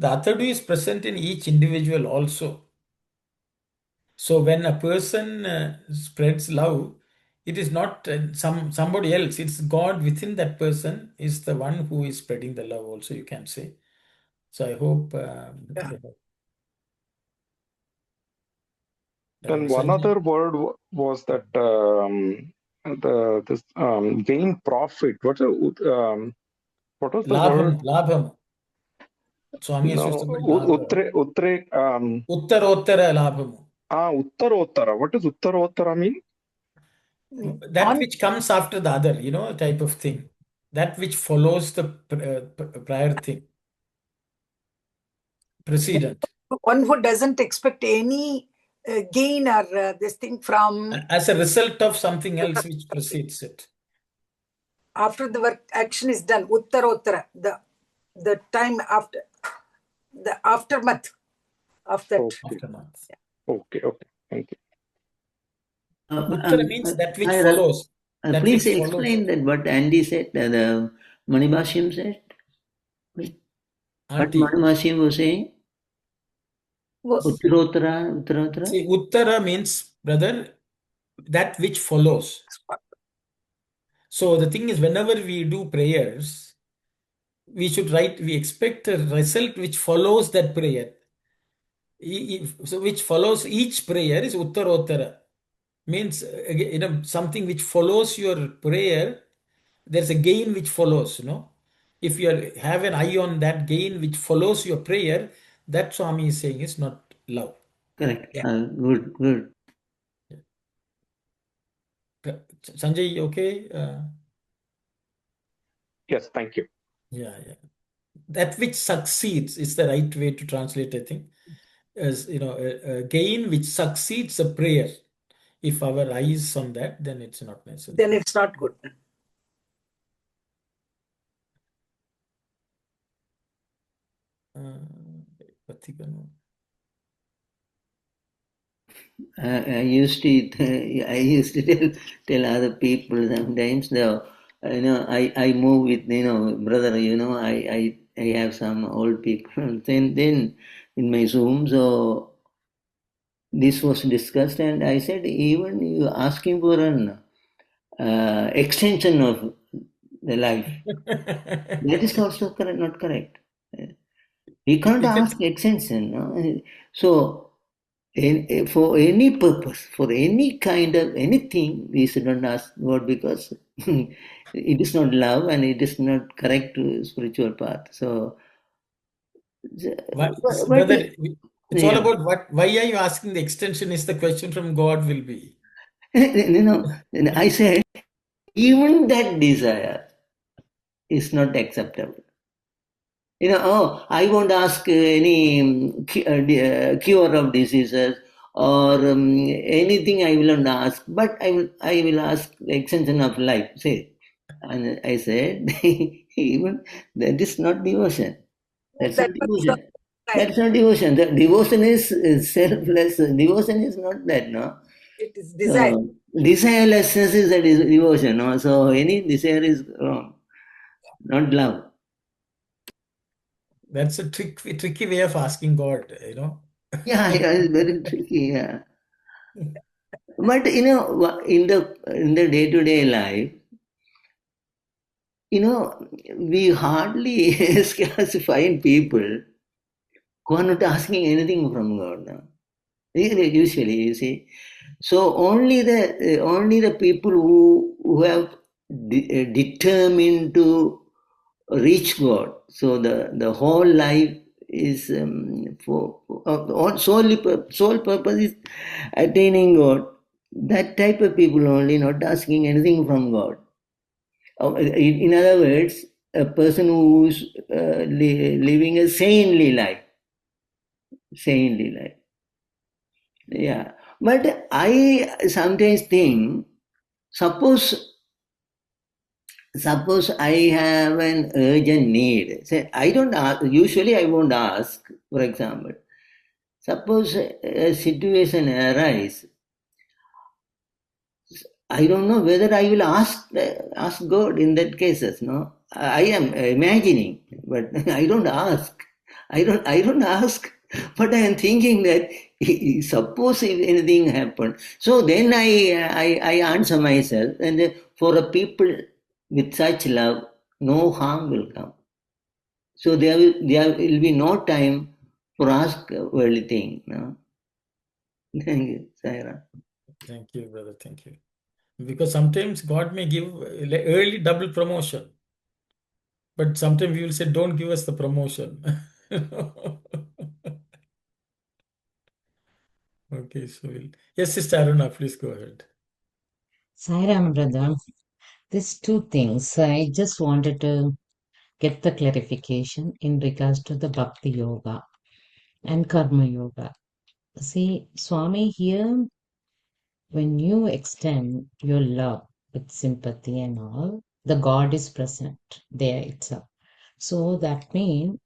the Athadu is present in each individual also. So when a person spreads love, it is not somebody else. It's God within that person is the one who is spreading the love also, you can say. So I hope. And one other word was that this gain profit. What was the word? Labham. Swami has used the word Uttarottara labhamu. Uttarottara. What does Uttarottara mean? That which comes after the other, type of thing. That which follows the prior thing. Precedent. One who doesn't expect any gain or this thing from. As a result of something else which precedes it. after the work action is done, uttarottara, the time after, the aftermath of that. Okay. Aftermath. Okay. Thank you. Uttara means that which Hi, follows. That please which explain follows. that what Andy said, the Manibhashyam said. What Auntie. Manibhashyam was saying? Was Uttara. See, Uttara means, brother, that which follows. So the thing is, whenever we do prayers, we expect a result which follows that prayer. So which follows each prayer is Uttarottara. Means, something which follows your prayer, there's a gain which follows, If have an eye on that gain which follows your prayer, that Swami is saying is not love. Correct. Yeah. Good. Sanjay, okay? Yes, thank you. Yeah. That which succeeds is the right way to translate, I think. As a gain which succeeds a prayer. If our eye is on that, then it's not necessary. Then it's not good. I used to tell other people sometimes, though, I move with, brother, I have some old people. Then in my Zoom, so this was discussed, and I said, even you asking for an extension of the life, that is also not correct. We can't ask extension. No? So, for any purpose, for any kind of anything, we should not ask God, because it is not love and it is not correct to spiritual path. So, Brother, it's all yeah. about why are you asking the extension is the question from God will be. I said, even that desire is not acceptable. I won't ask any cure of diseases or anything. I will not ask, but I will ask the extension of life. Say, and I said, even that is not devotion. That's not That was devotion. time. That's not devotion. The devotion is selfless. Devotion is not that, no. It is desire. So desirelessness is a devotion, no. So any desire is wrong, not love. That's a tricky way of asking God, Yeah, it's very tricky. Yeah. But in the day-to-day life, we hardly find people who are not asking anything from God. No? Usually, you see. So only the people who have determined to reach God. So the whole life is for sole purpose is attaining God. That type of people only, not asking anything from God. In other words, a person who's living a saintly life. Yeah. But I sometimes think, suppose I have an urgent need. Say, I don't ask, usually I won't ask, for example. Suppose a situation arises, I don't know whether I will ask God in that cases. No, I am imagining, but I don't ask. I don't ask, but I am thinking that suppose if anything happened, so then I answer myself, and for a people with such love, no harm will come. So there will be no time for ask worldly thing. No, thank you, Saira. Thank you, brother. Thank you. Because sometimes God may give early double promotion, but sometimes we will say, "Don't give us the promotion." Okay, so yes, Sister Aruna, please go ahead. Sairam, brother. These two things, I just wanted to get the clarification in regards to the Bhakti Yoga and Karma Yoga. See, Swami, here, when you extend your love with sympathy and all, the God is present there itself. So that means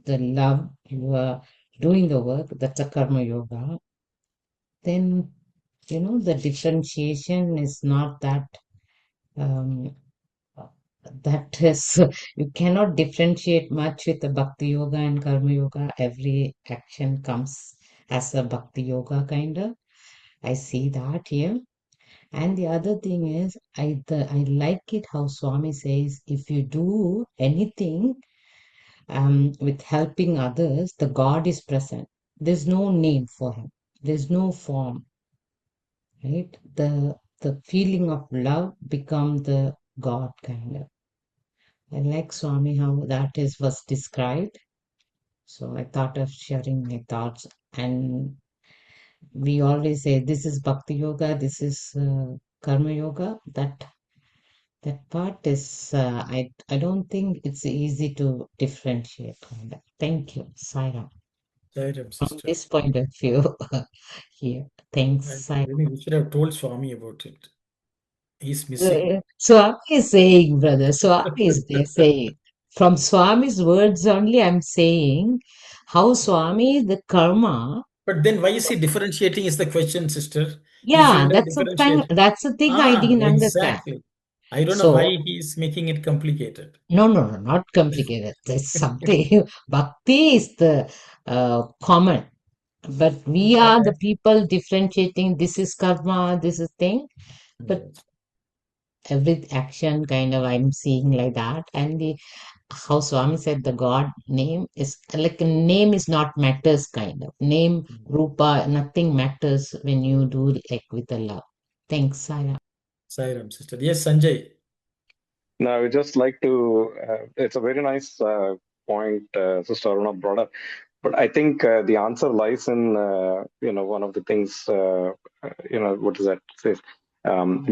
the love, you are doing the work, that's a karma yoga. Then, the differentiation is not that, that is, you cannot differentiate much with the bhakti yoga and karma yoga. Every action comes as a bhakti yoga kind of. I see that here. And the other thing is, I like it how Swami says, if you do anything with helping others, the God is present. There's no name for him. There's no form, right? The feeling of love become the God kind of. I like Swami how that was described. So I thought of sharing my thoughts. And we always say this is Bhakti Yoga, this is Karma Yoga. That part is I don't think it's easy to differentiate. Kind of. Thank you, Saira. Sairam, From sister. this point of view, here. Thanks, Saira. Maybe we should have told Swami about it. He's missing. Swami is saying, brother, Swami is there saying. From Swami's words only, I'm saying how Swami, the karma. But then why is he differentiating is the question, sister. He Yeah, should have differentiated. that's the thing I didn't understand. Exactly. I don't know So, why he's making it complicated. no, not complicated. There's something. Bhakti is the common, but we are the people differentiating. This is karma, this is thing. But every action kind of I'm seeing like that. And how Swami said the God name is like a name is not matters kind of. Name, rupa, nothing matters when you do like with the love. Thanks, Saya. Sairam, sister. Yes, Sanjay. Now, I would just like to, it's a very nice point Sister Aruna brought up. But I think the answer lies in, one of the things, what does that say?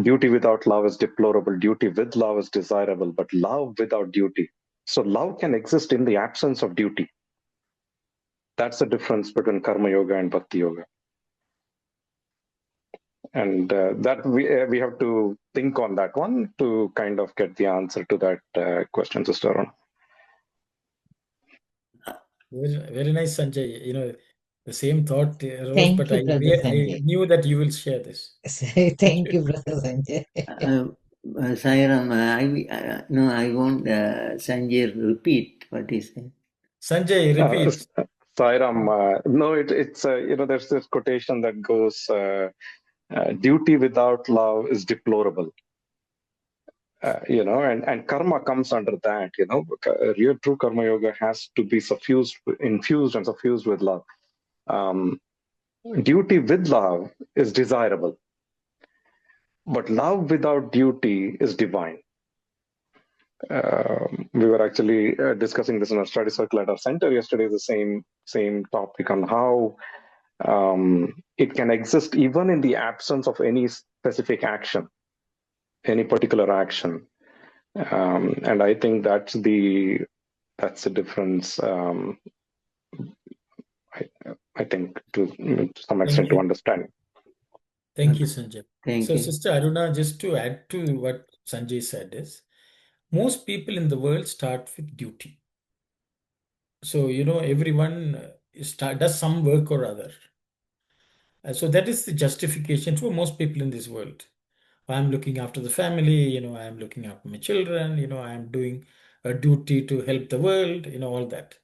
Duty without love is deplorable. Duty with love is desirable, but love without duty. So love can exist in the absence of duty. That's the difference between Karma Yoga and Bhakti Yoga. And that we have to think on that one to kind of get the answer to that question, Sister Aruna. Very, very nice, Sanjay. The same thought arose, Thank but you, Brother I Sanjay. knew that you will share this. Thank you, Brother Sanjay. Sairam, I want Sanjay repeat what he said. Sanjay, repeat. Sairam, no, it's there's this quotation that goes, duty without love is deplorable. And karma comes under that, real true karma yoga has to be infused and suffused with love. Duty with love is desirable, but love without duty is divine. We were actually discussing this in our study circle at our center yesterday, the same topic on how it can exist even in the absence of any specific action, any particular action. And I think that's the difference. I think to some extent to understand. Thank you, Sanjay. Thank So, you. Sister Aruna, just to add to what Sanjay said is, most people in the world start with duty. So, everyone does some work or other. So that is the justification for most people in this world. I'm looking after the family, I'm looking after my children, I'm doing a duty to help the world, all that.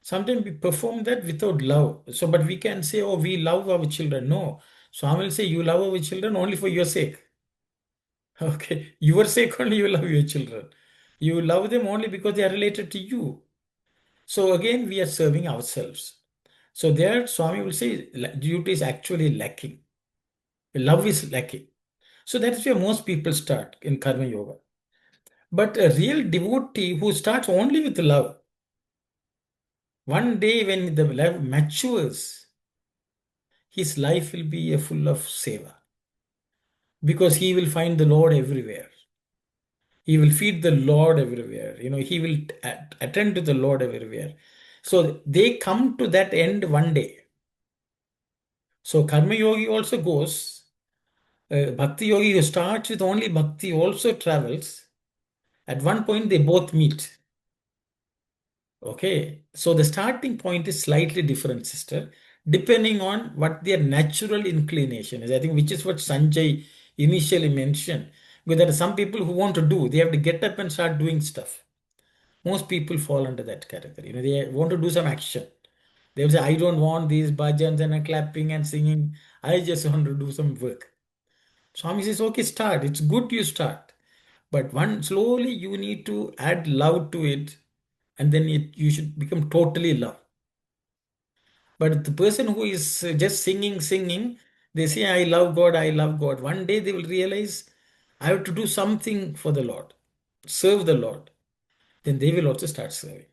Sometimes we perform that without love. So, but we can say, oh, we love our children. No. So I will say, you love our children only for your sake. Okay. Your sake only you love your children. You love them only because they are related to you. So again, we are serving ourselves. So there, Swami will say, duty is actually lacking. Love is lacking. So that's where most people start in Karma Yoga. But a real devotee who starts only with love, one day when the love matures, his life will be full of seva. Because he will find the Lord everywhere. He will feed the Lord everywhere. He will attend to the Lord everywhere. So they come to that end one day. So Karma Yogi also goes. Bhakti Yogi who starts with only bhakti also travels. At one point, they both meet. Okay, so the starting point is slightly different, sister, depending on what their natural inclination is. I think which is what Sanjay initially mentioned. Because there are some people who want to do, they have to get up and start doing stuff. Most people fall under that category. They want to do some action. They will say, I don't want these bhajans and clapping and singing. I just want to do some work. Swami says, okay, start. It's good you start. But slowly you need to add love to it, and then you should become totally love. But the person who is just singing, they say, I love God, I love God. One day they will realize, I have to do something for the Lord, serve the Lord. Then they will also start serving.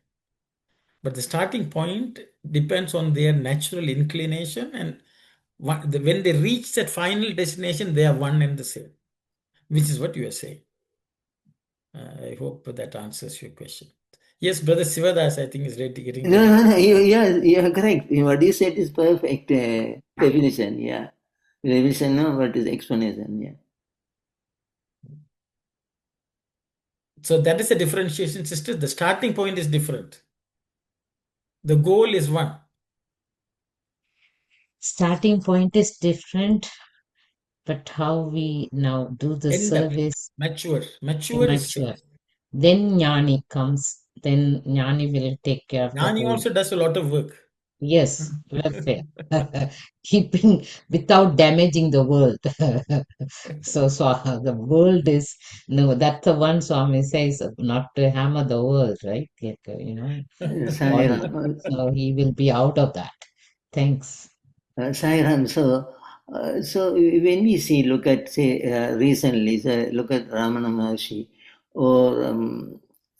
But the starting point depends on their natural inclination, and when they reach that final destination, they are one and the same, which is what you are saying. I hope that answers your question. Yes, Brother Sivadas, I think, is getting ready. No, you are correct. What you said is perfect definition. Yeah, definition. No, what is explanation? Yeah. So that is a differentiation, sister. The starting point is different. The goal is one. Starting point is different, but how we now do the End up service, mature. Mature is same. mature. Then Jnani comes. Then Jnani will take care of the Jnani whole. also does a lot of work. Yes, welfare. Keeping without damaging the world. So the world is no. That's the one Swami says, not to hammer the world, right? Like, body. So he will be out of that. Thanks. Sairam, so when we see, look at, say, recently, look at Ramana Maharshi or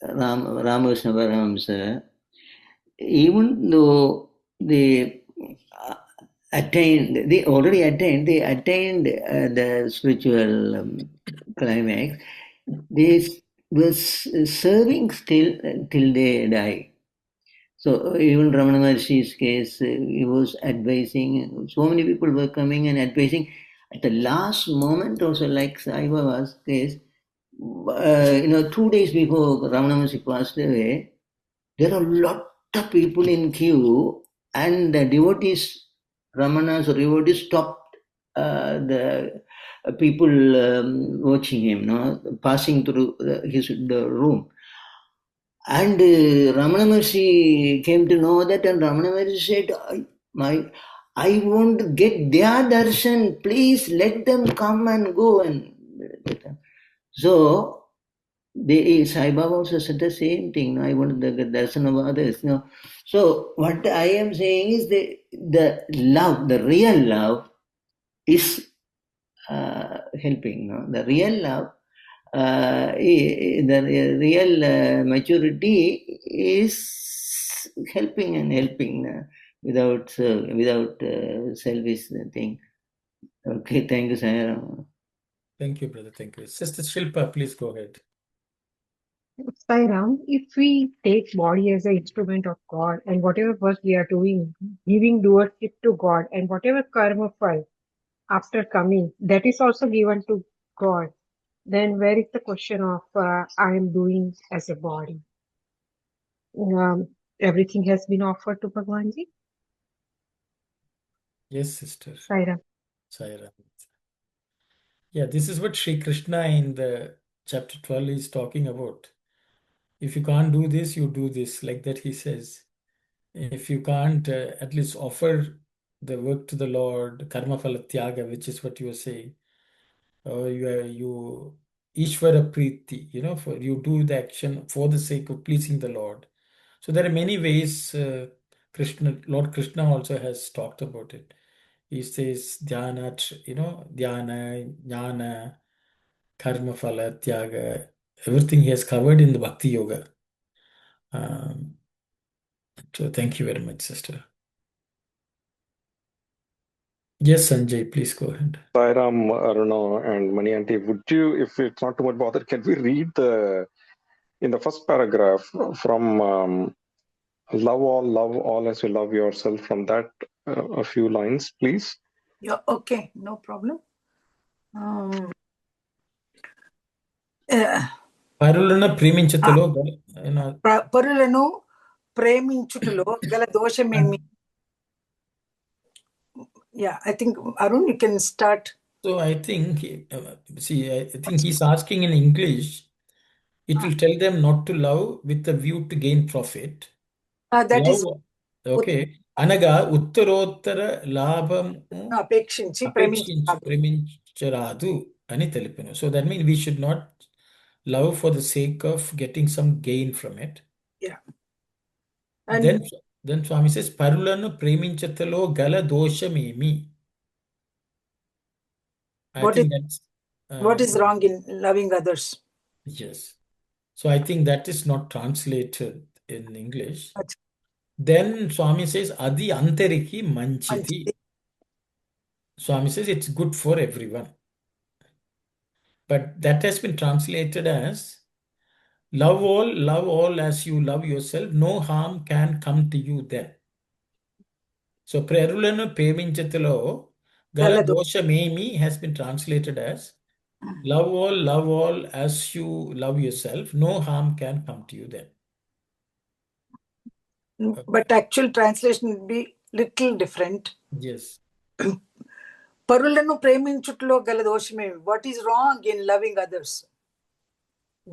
Ramakrishna Paramahamsa, even though they already attained the spiritual climax, they were serving still till they die. So even Ramana Maharshi's case, he was advising. So many people were coming and advising. At the last moment, also like Sai Baba's case, 2 days before Ramana Maharshi passed away, there are a lot of people in queue, and the devotees, Ramanas or devotees, stopped the people watching him, passing through the room. And Ramana Maharshi came to know that, and Ramana Maharshi said, I won't get their darshan, please let them come and go. And so Sai Baba also said the same thing. I want the darshan of others. So what I am saying is the love, the real love is helping. The real love, the real maturity is helping and helping without selfish thing. Okay, thank you, Sayara. Thank you, brother. Thank you. Sister Shilpa, please go ahead. Sairam, if we take body as an instrument of God and whatever work we are doing, giving doership to God and whatever karma fal after coming, that is also given to God, then where is the question of I am doing as a body? Everything has been offered to Bhagawanji? Yes, sister. Sairam. Saira. Yeah, this is what Sri Krishna in the chapter 12 is talking about. If you can't do this, you do this. Like that, he says. If you can't at least offer the work to the Lord, karma phala tyaga, which is what you are saying, or you Ishvara Priti, for you do the action for the sake of pleasing the Lord. So there are many ways Lord Krishna also has talked about it. He says dhyana, dhyana, jnana, karma phala, tyaga, everything he has covered in the Bhakti Yoga. So thank you very much, sister. Yes, Sanjay, please go ahead. Sairam, Aruna, and Mani Auntie, would you, if it's not too much bother, can we read in the first paragraph from love all as you love yourself, from that a few lines, please? Yeah, okay, no problem. పరులను ప్రేమించతలో పరులను ప్రేమించుటలో గల దోషమేమి? Yeah, I think Arun, you can start. So I think, I think he's asking in English, it will tell them not to love with the view to gain profit. That is Okay. అనగా ఉత్తరోత్తర లాభము అపేక్షించి ప్రేమించరాదు అని తెలిపిన. So that means we should not love for the sake of getting some gain from it. Yeah. And then Swami says, పరులను ప్రేమించతలో గల దోషమేమి? I think that's what is wrong in loving others? Yes. So I think that is not translated in English. Achha. Then Swami says, Adi antariki manchiti. Swami says it's good for everyone. But that has been translated as love all as you love yourself. No harm can come to you then. So Prerulanu Preminchitalo Gala Doshamemi has been translated as love all as you love yourself. No harm can come to you then. But actual translation would be little different. Yes. పరులను ప్రేమించుటలో గల దోషమేమి? What is wrong in loving others?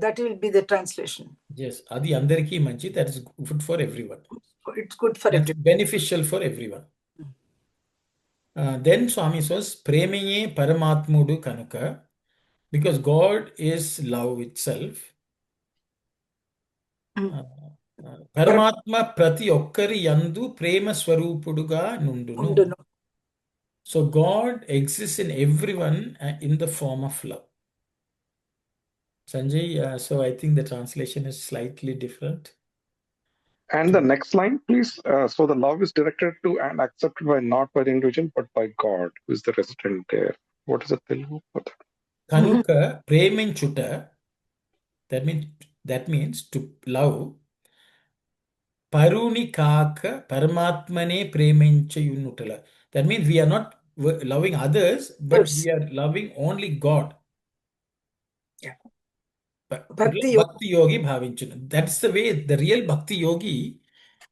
That will be the translation. Yes, adi andariki manchi, that is good for everyone. It's good for everyone. Beneficial for everyone. Then Swami says, Premaye Paramatmudu Kanuka, because God is love itself. Paramatma Prati Okkari Yandu Prema Swarupuduga Nundunu. So God exists in everyone in the form of love. Sanjay, so I think the translation is slightly different. And the next line, please. So the love is directed to and accepted by not by the individual, but by God, who is the resident there. What is the Telugu for that? Kanuka preminchuta, that means to love. Paruni kaka paramatmane preminchayunutala. That means we are not loving others, but we are loving only God. Yeah. Bhakti yogi bhavinchuna. That's the way the real bhakti yogi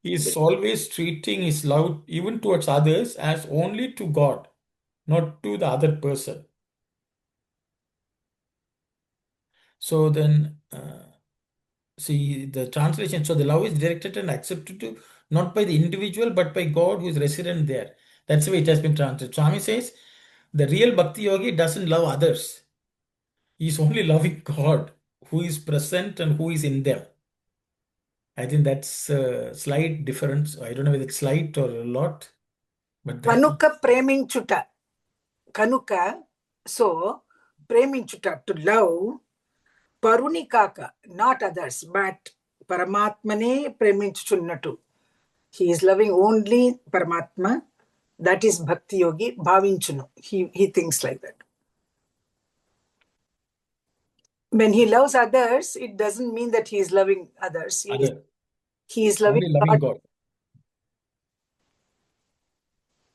is always treating his love even towards others as only to God, not to the other person. So then, see the translation. So the love is directed and accepted to not by the individual, but by God who is resident there. That's the way it has been translated. Swami says the real bhakti yogi doesn't love others. He's only loving God who is present and who is in them. I think that's a slight difference. I don't know whether it's slight or a lot. But Kanuka preminchuta. Kanuka, so preminchuta, to love. Paruni kaka, not others, but Paramatmane preminchunnatu. He is loving only Paramatma. That is Bhakti Yogi Bhavinchunu. He thinks like that. When he loves others, it doesn't mean that he is loving others. He is loving God.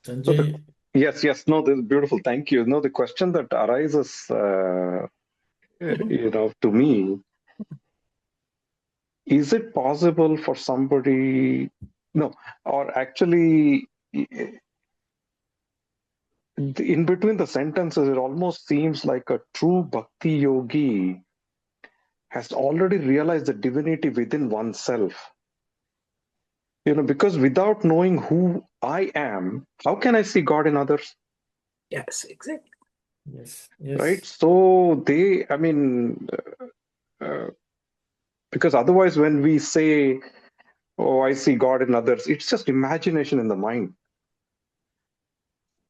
Sanjay. Yes. No, this is beautiful. Thank you. No, the question that arises, to me, is it possible for somebody? No, or actually, in between the sentences, it almost seems like a true bhakti yogi has already realized the divinity within oneself. Because without knowing who I am, how can I see God in others? Yes, exactly. Yes. Right? So because otherwise when we say, oh, I see God in others, it's just imagination in the mind.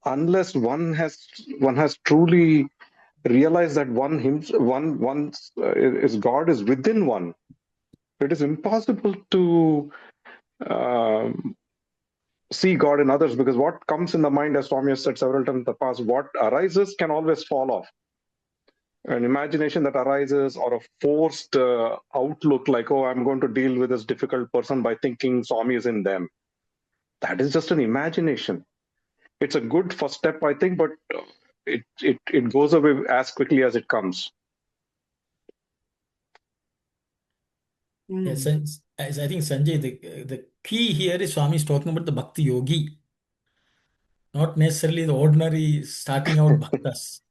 Unless one has truly realized that God is within one, it is impossible to see God in others, because what comes in the mind, as Swami has said several times in the past, what arises can always fall off. An imagination that arises, or a forced outlook like, oh, I'm going to deal with this difficult person by thinking Swami is in them. That is just an imagination. It's a good first step, I think, but it goes away as quickly as it comes. Yes, as I think Sanjay, the key here is Swami is talking about the Bhakti Yogi, not necessarily the ordinary starting out bhaktas.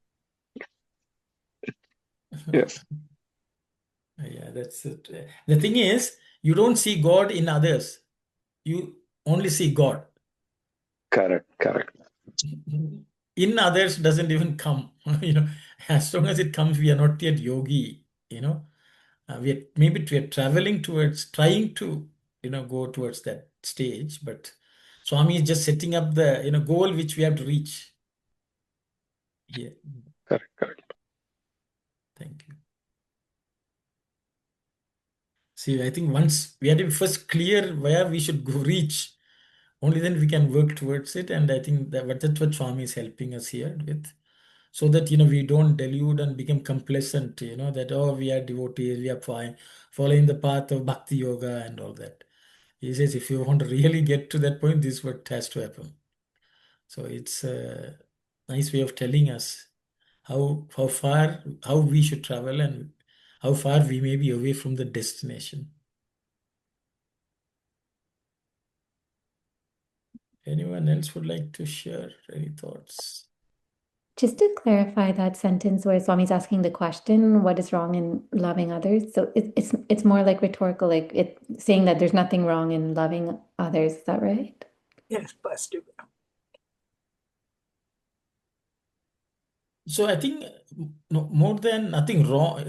Yes. Yeah, that's it. The thing is, you don't see God in others. You only see God. Correct. Correct. In others doesn't even come. As long as it comes, we are not yet yogi. We are traveling towards trying to go towards that stage, but Swami is just setting up the goal which we have to reach. Yeah, Correct. Correct. thank you. See, I think once we have to be first clear where we should go reach, only then we can work towards it. And I think that's what Swami is helping us here with, so that we don't delude and become complacent. That we are devotees, we are fine, following the path of bhakti yoga and all that. He says if you want to really get to that point, this is what has to happen. So it's a nice way of telling us how far how we should travel and how far we may be away from the destination. Anyone else would like to share any thoughts? Just to clarify that sentence where Swami's asking the question, what is wrong in loving others? So it's more like rhetorical, like it saying that there's nothing wrong in loving others. Is that right? Yes, positive. So I think no, more than nothing wrong,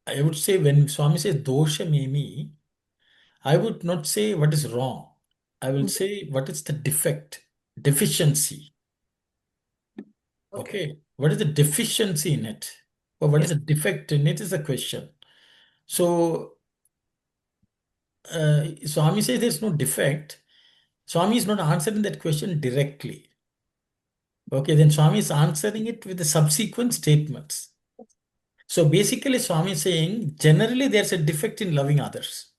I would say when Swami says dosha memi, I would not say what is wrong. I will say what is the defect, deficiency. Okay. What is the deficiency in it? Or what is the defect in it is the question. So Swami says there's no defect. Swami is not answering that question directly. Okay, then Swami is answering it with the subsequent statements. So basically, Swami is saying generally there's a defect in loving others.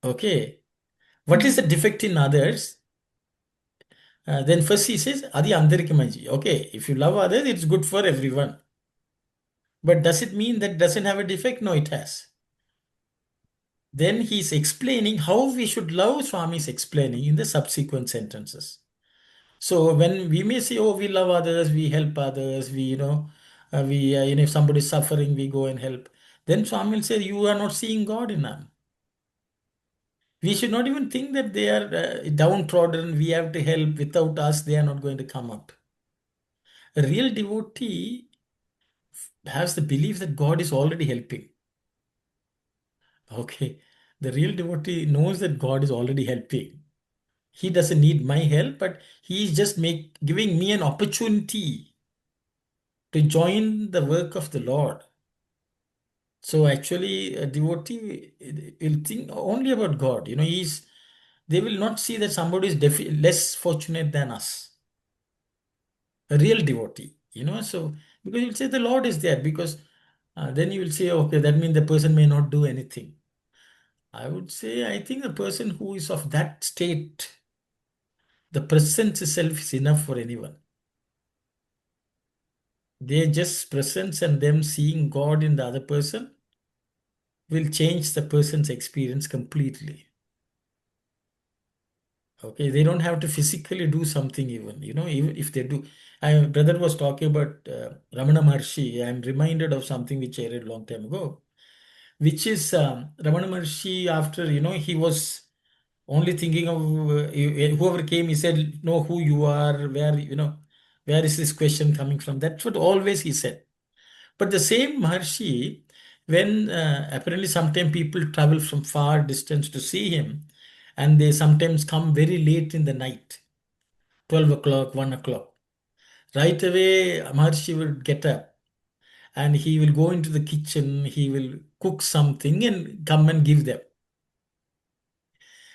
Okay. What is the defect in others? Then first he says, Adi Andarikamaji. Okay, if you love others, it's good for everyone. But does it mean that doesn't have a defect? No, it has. Then he's explaining how we should love. Swami is explaining in the subsequent sentences. So when we may say, oh, we love others, we help others, if somebody is suffering, we go and help. Then Swami will say, you are not seeing God in them. We should not even think that they are downtrodden, we have to help. Without us, they are not going to come up. A real devotee has the belief that God is already helping. Okay. The real devotee knows that God is already helping. He doesn't need my help, but he is just giving me an opportunity to join the work of the Lord. So actually, a devotee will think only about God. They will not see that somebody is less fortunate than us. A real devotee, so because you'll say the Lord is there, because then you will say, okay, that means the person may not do anything. I would say, I think a person who is of that state, the presence itself is enough for anyone. Their just presence and them seeing God in the other person will change the person's experience completely. Okay, they don't have to physically do something even, even if they do. Brother was talking about Ramana Maharshi. I'm reminded of something which I read a long time ago, which is Ramana Maharshi after, he was only thinking of whoever came, he said, know who you are, where is this question coming from? That's what always he said. But the same Maharshi, when apparently sometimes people travel from far distance to see him, and they sometimes come very late in the night, 12 o'clock, 1 o'clock. Right away, Maharshi will get up and he will go into the kitchen, he will cook something and come and give them.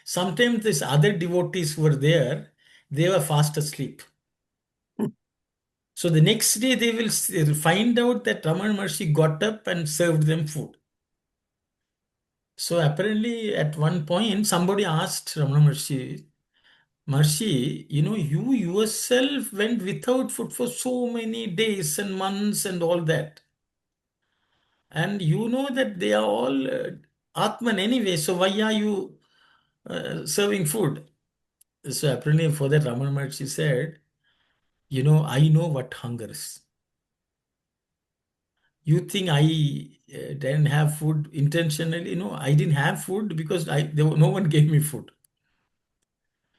Sometimes these other devotees who were there, they were fast asleep. So the next day they will find out that Ramana Maharshi got up and served them food. So apparently at one point somebody asked Ramana Maharshi, Maharshi, you yourself went without food for so many days and months and all that. And you know that they are all Atman anyway, so why are you serving food? So apparently for that Ramana Maharshi said, I know what hunger is. You think I didn't have food intentionally? No, I didn't have food because no one gave me food.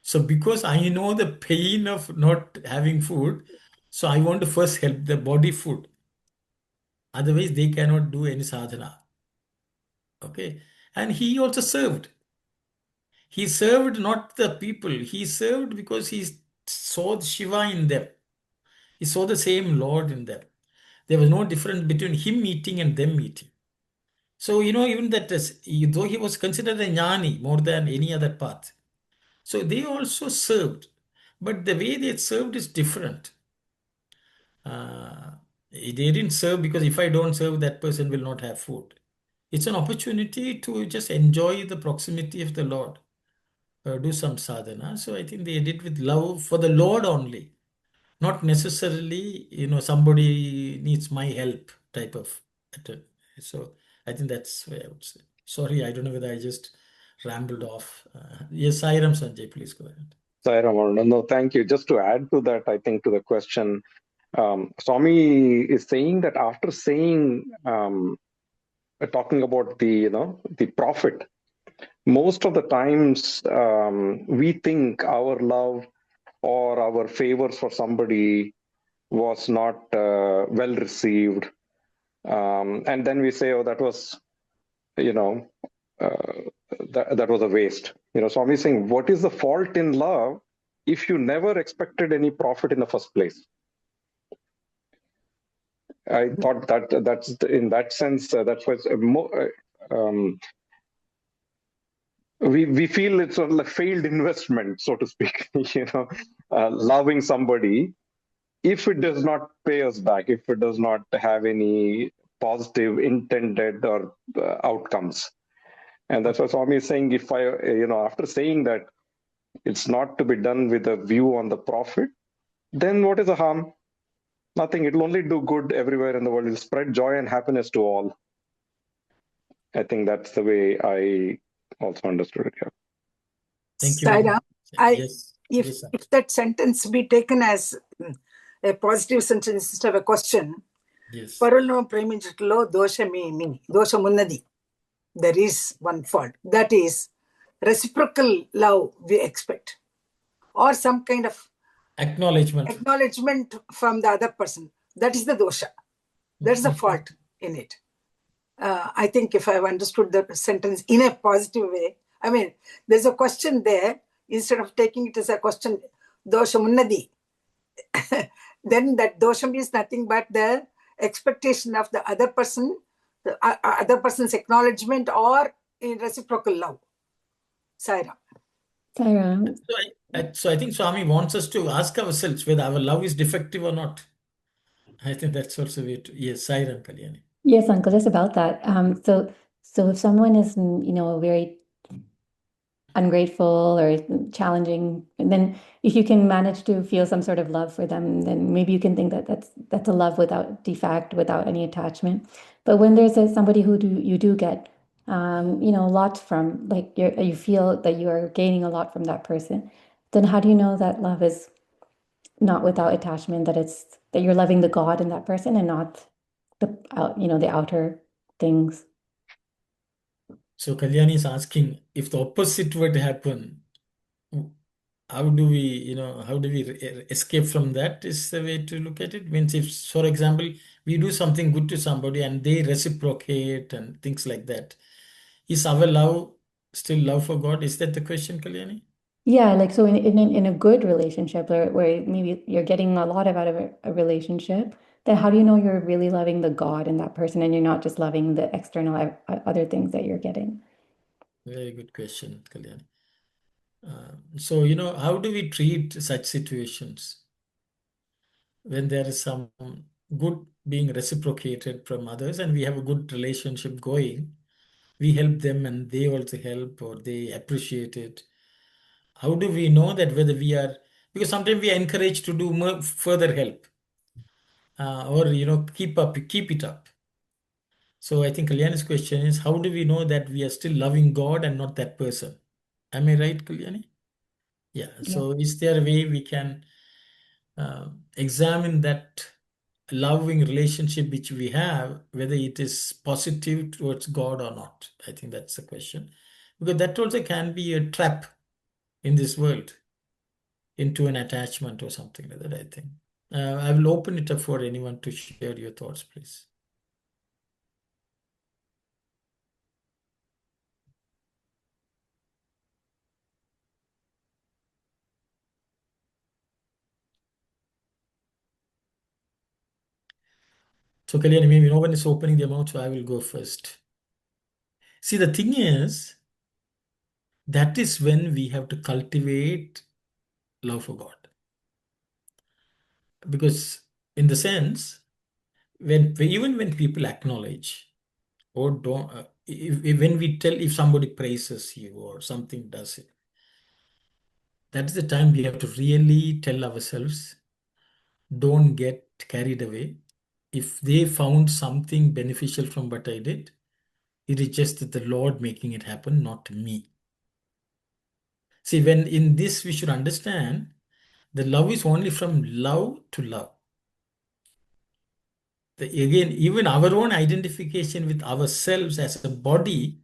So because I know the pain of not having food, so I want to first help the body food. Otherwise, they cannot do any sadhana. Okay. And he also served. He served not the people. He served because he saw the Shiva in them. He saw the same Lord in them. There was no difference between him eating and them eating. So, even that, though he was considered a jnani more than any other path, so they also served. But the way they served is different. They didn't serve because if I don't serve, that person will not have food. It's an opportunity to just enjoy the proximity of the Lord, do some sadhana. So I think they did with love for the Lord only, not necessarily, somebody needs my help type of. So I think that's where I would say. Sorry, I don't know whether I just rambled off. Yes, Sairam Sanjay, please go ahead. Sairam, no, thank you. Just to add to that, I think to the question, Swami is saying that after saying, talking about the prophet, most of the times we think our love or our favors for somebody was not well received. And then we say, oh, that was, that was a waste. Swami is saying, what is the fault in love if you never expected any profit in the first place? I thought that's in that sense, that's why we feel it's sort of like failed investment, so to speak. Loving somebody, if it does not pay us back, if it does not have any positive intended or outcomes. And that's what Swami is saying. If I, after saying that it's not to be done with a view on the profit, then what is the harm? Nothing. It'll only do good everywhere in the world. It'll spread joy and happiness to all. I think that's the way I also understood it. Yeah. Thank you. Saira, Yes. If that sentence be taken as a positive sentence instead of a question, yes. Parulno preminchitlo dosha munnadi. There is one fault. That is reciprocal love we expect. Or some kind of acknowledgement from the other person. That is the dosha. That is the fault in it. I think if I've understood the sentence in a positive way, I mean, there's a question there. Instead of taking it as a question, dosha munnadi, then that dosha means nothing but the expectation of the other person, the other person's acknowledgement or in reciprocal love. Saira. So I think Swami wants us to ask ourselves whether our love is defective or not. I think that's also way to. Yes, Sairam Kalyani. Yes, Uncle, just about that. So if someone is, very ungrateful or challenging, and then if you can manage to feel some sort of love for them, then maybe you can think that that's a love without defect, without any attachment. But when there's somebody who you do get, a lot from, like you feel that you are gaining a lot from that person, then how do you know that love is not without attachment? That you're loving the God in that person and not the outer things. So Kalyani is asking, if the opposite were to happen, how do we, escape from that is the way to look at it. Means if, for example, we do something good to somebody and they reciprocate and things like that, is our love still love for God? Is that the question, Kalyani? Yeah, like so in a good relationship where maybe you're getting a lot out of a relationship, then how do you know you're really loving the God in that person and you're not just loving the external other things that you're getting? Very good question, Kalyani. So, how do we treat such situations when there is some good being reciprocated from others and we have a good relationship going? We help them and they also help or they appreciate it. How do we know that whether we are, because sometimes we are encouraged to do more, further help or, keep it up. So I think Kalyani's question is, how do we know that we are still loving God and not that person? Am I right, Kalyani? Yeah. So is there a way we can examine that loving relationship which we have, whether it is positive towards God or not? I think that's the question. Because that also can be a trap in this world into an attachment or something like that, I think. I will open it up for anyone to share your thoughts, please. So, Kalyani, maybe no one is opening their mouth, so I will go first. See, the thing is, that is when we have to cultivate love for God. Because, in the sense, even when people acknowledge or don't, when we tell, if somebody praises you or something does it, that is the time we have to really tell ourselves, don't get carried away. If they found something beneficial from what I did, it is just the Lord making it happen, not me. See, when in this we should understand the love is only from love to love. Again, even our own identification with ourselves as a body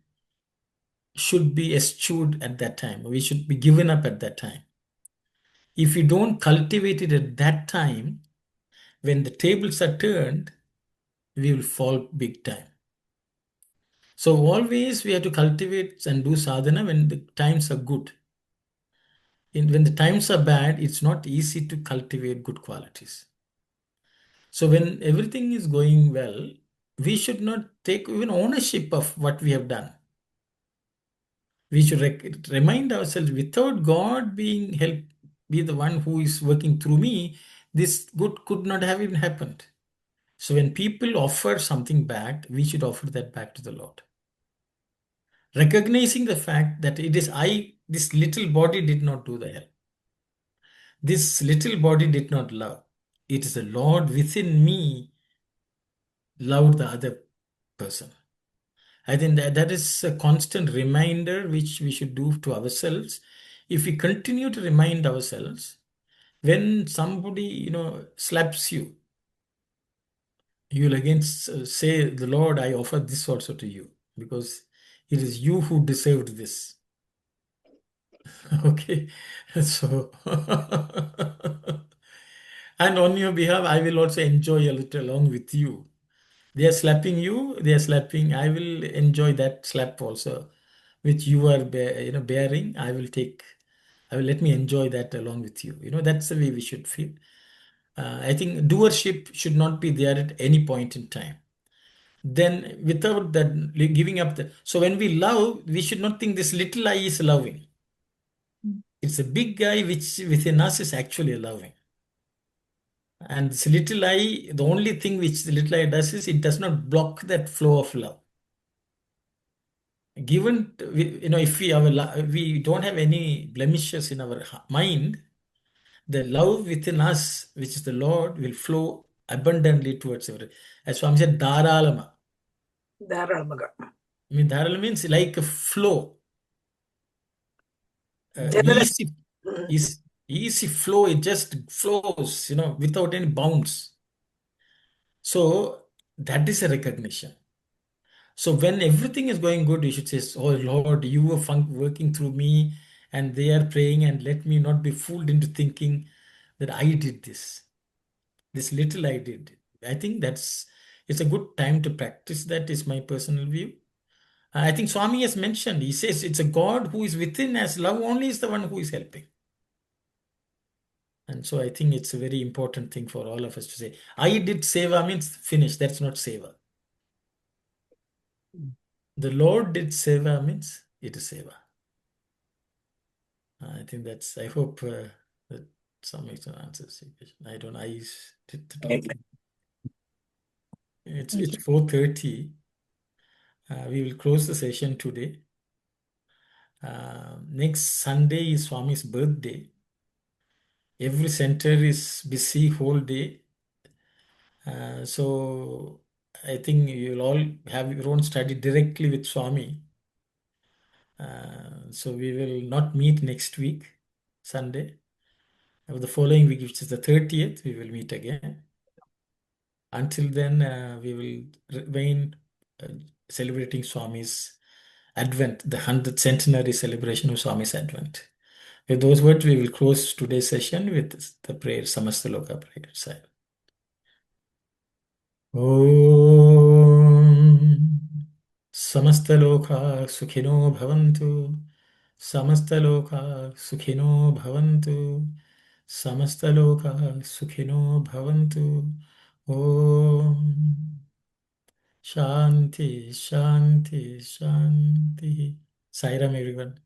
should be eschewed at that time. We should be given up at that time. If we don't cultivate it at that time, when the tables are turned, we will fall big time. So always we have to cultivate and do sadhana when the times are good. When the times are bad, it's not easy to cultivate good qualities. So when everything is going well, we should not take even ownership of what we have done. We should remind ourselves, without God being be the one who is working through me, this good could not have even happened. So when people offer something back, we should offer that back to the Lord. Recognizing the fact that it is this little body did not do the help. This little body did not love. It is the Lord within me loved the other person. I think that is a constant reminder which we should do to ourselves. If we continue to remind ourselves, when somebody slaps you, you will again say, the Lord, I offer this also to you, because it is you who deserved this. Okay, so and on your behalf, I will also enjoy a little along with you. They are slapping you, they are slapping. I will enjoy that slap also, which you are bearing. I will let me enjoy that along with you. That's the way we should feel. I think doership should not be there at any point in time. Then without that giving up so when we love, we should not think this little I is loving. It's a big guy which within us is actually loving. And this little I, the only thing which the little I does is it does not block that flow of love. Given, if we don't have any blemishes in our mind, the love within us, which is the Lord, will flow abundantly towards everything. As Swami said, Dharalama. Dharalamaga. I mean, Dharalama means like a flow. Generous. Easy flow, it just flows, without any bounds. So that is a recognition. So when everything is going good, you should say, oh Lord, you are working through me, and they are praying, and let me not be fooled into thinking that I did this. This little I did. I think it's a good time to practice. That is my personal view. I think Swami has mentioned, he says it's a God who is within as love only is the one who is helping. And so I think it's a very important thing for all of us to say. I did seva means finish. That's not seva. The Lord did seva means it is seva. I think I hope that some makes an answer. I don't know. I did the talking. It's 4:30. We will close the session today. Next Sunday is Swami's birthday. Every center is busy whole day. So I think you'll all have your own study directly with Swami. So we will not meet next week, Sunday. The following week, which is the 30th, we will meet again. Until then, we will remain celebrating Swami's Advent, the 100th centenary celebration of Swami's Advent. With those words, we will close today's session with the prayer, Samastaloka prayer. Sai. Om Samastaloka Sukhino Bhavantu. Samastaloka Sukhino Bhavantu. Samastaloka Sukhino Bhavantu. Om Shanti, Shanti, Shanti. Sairam, everyone.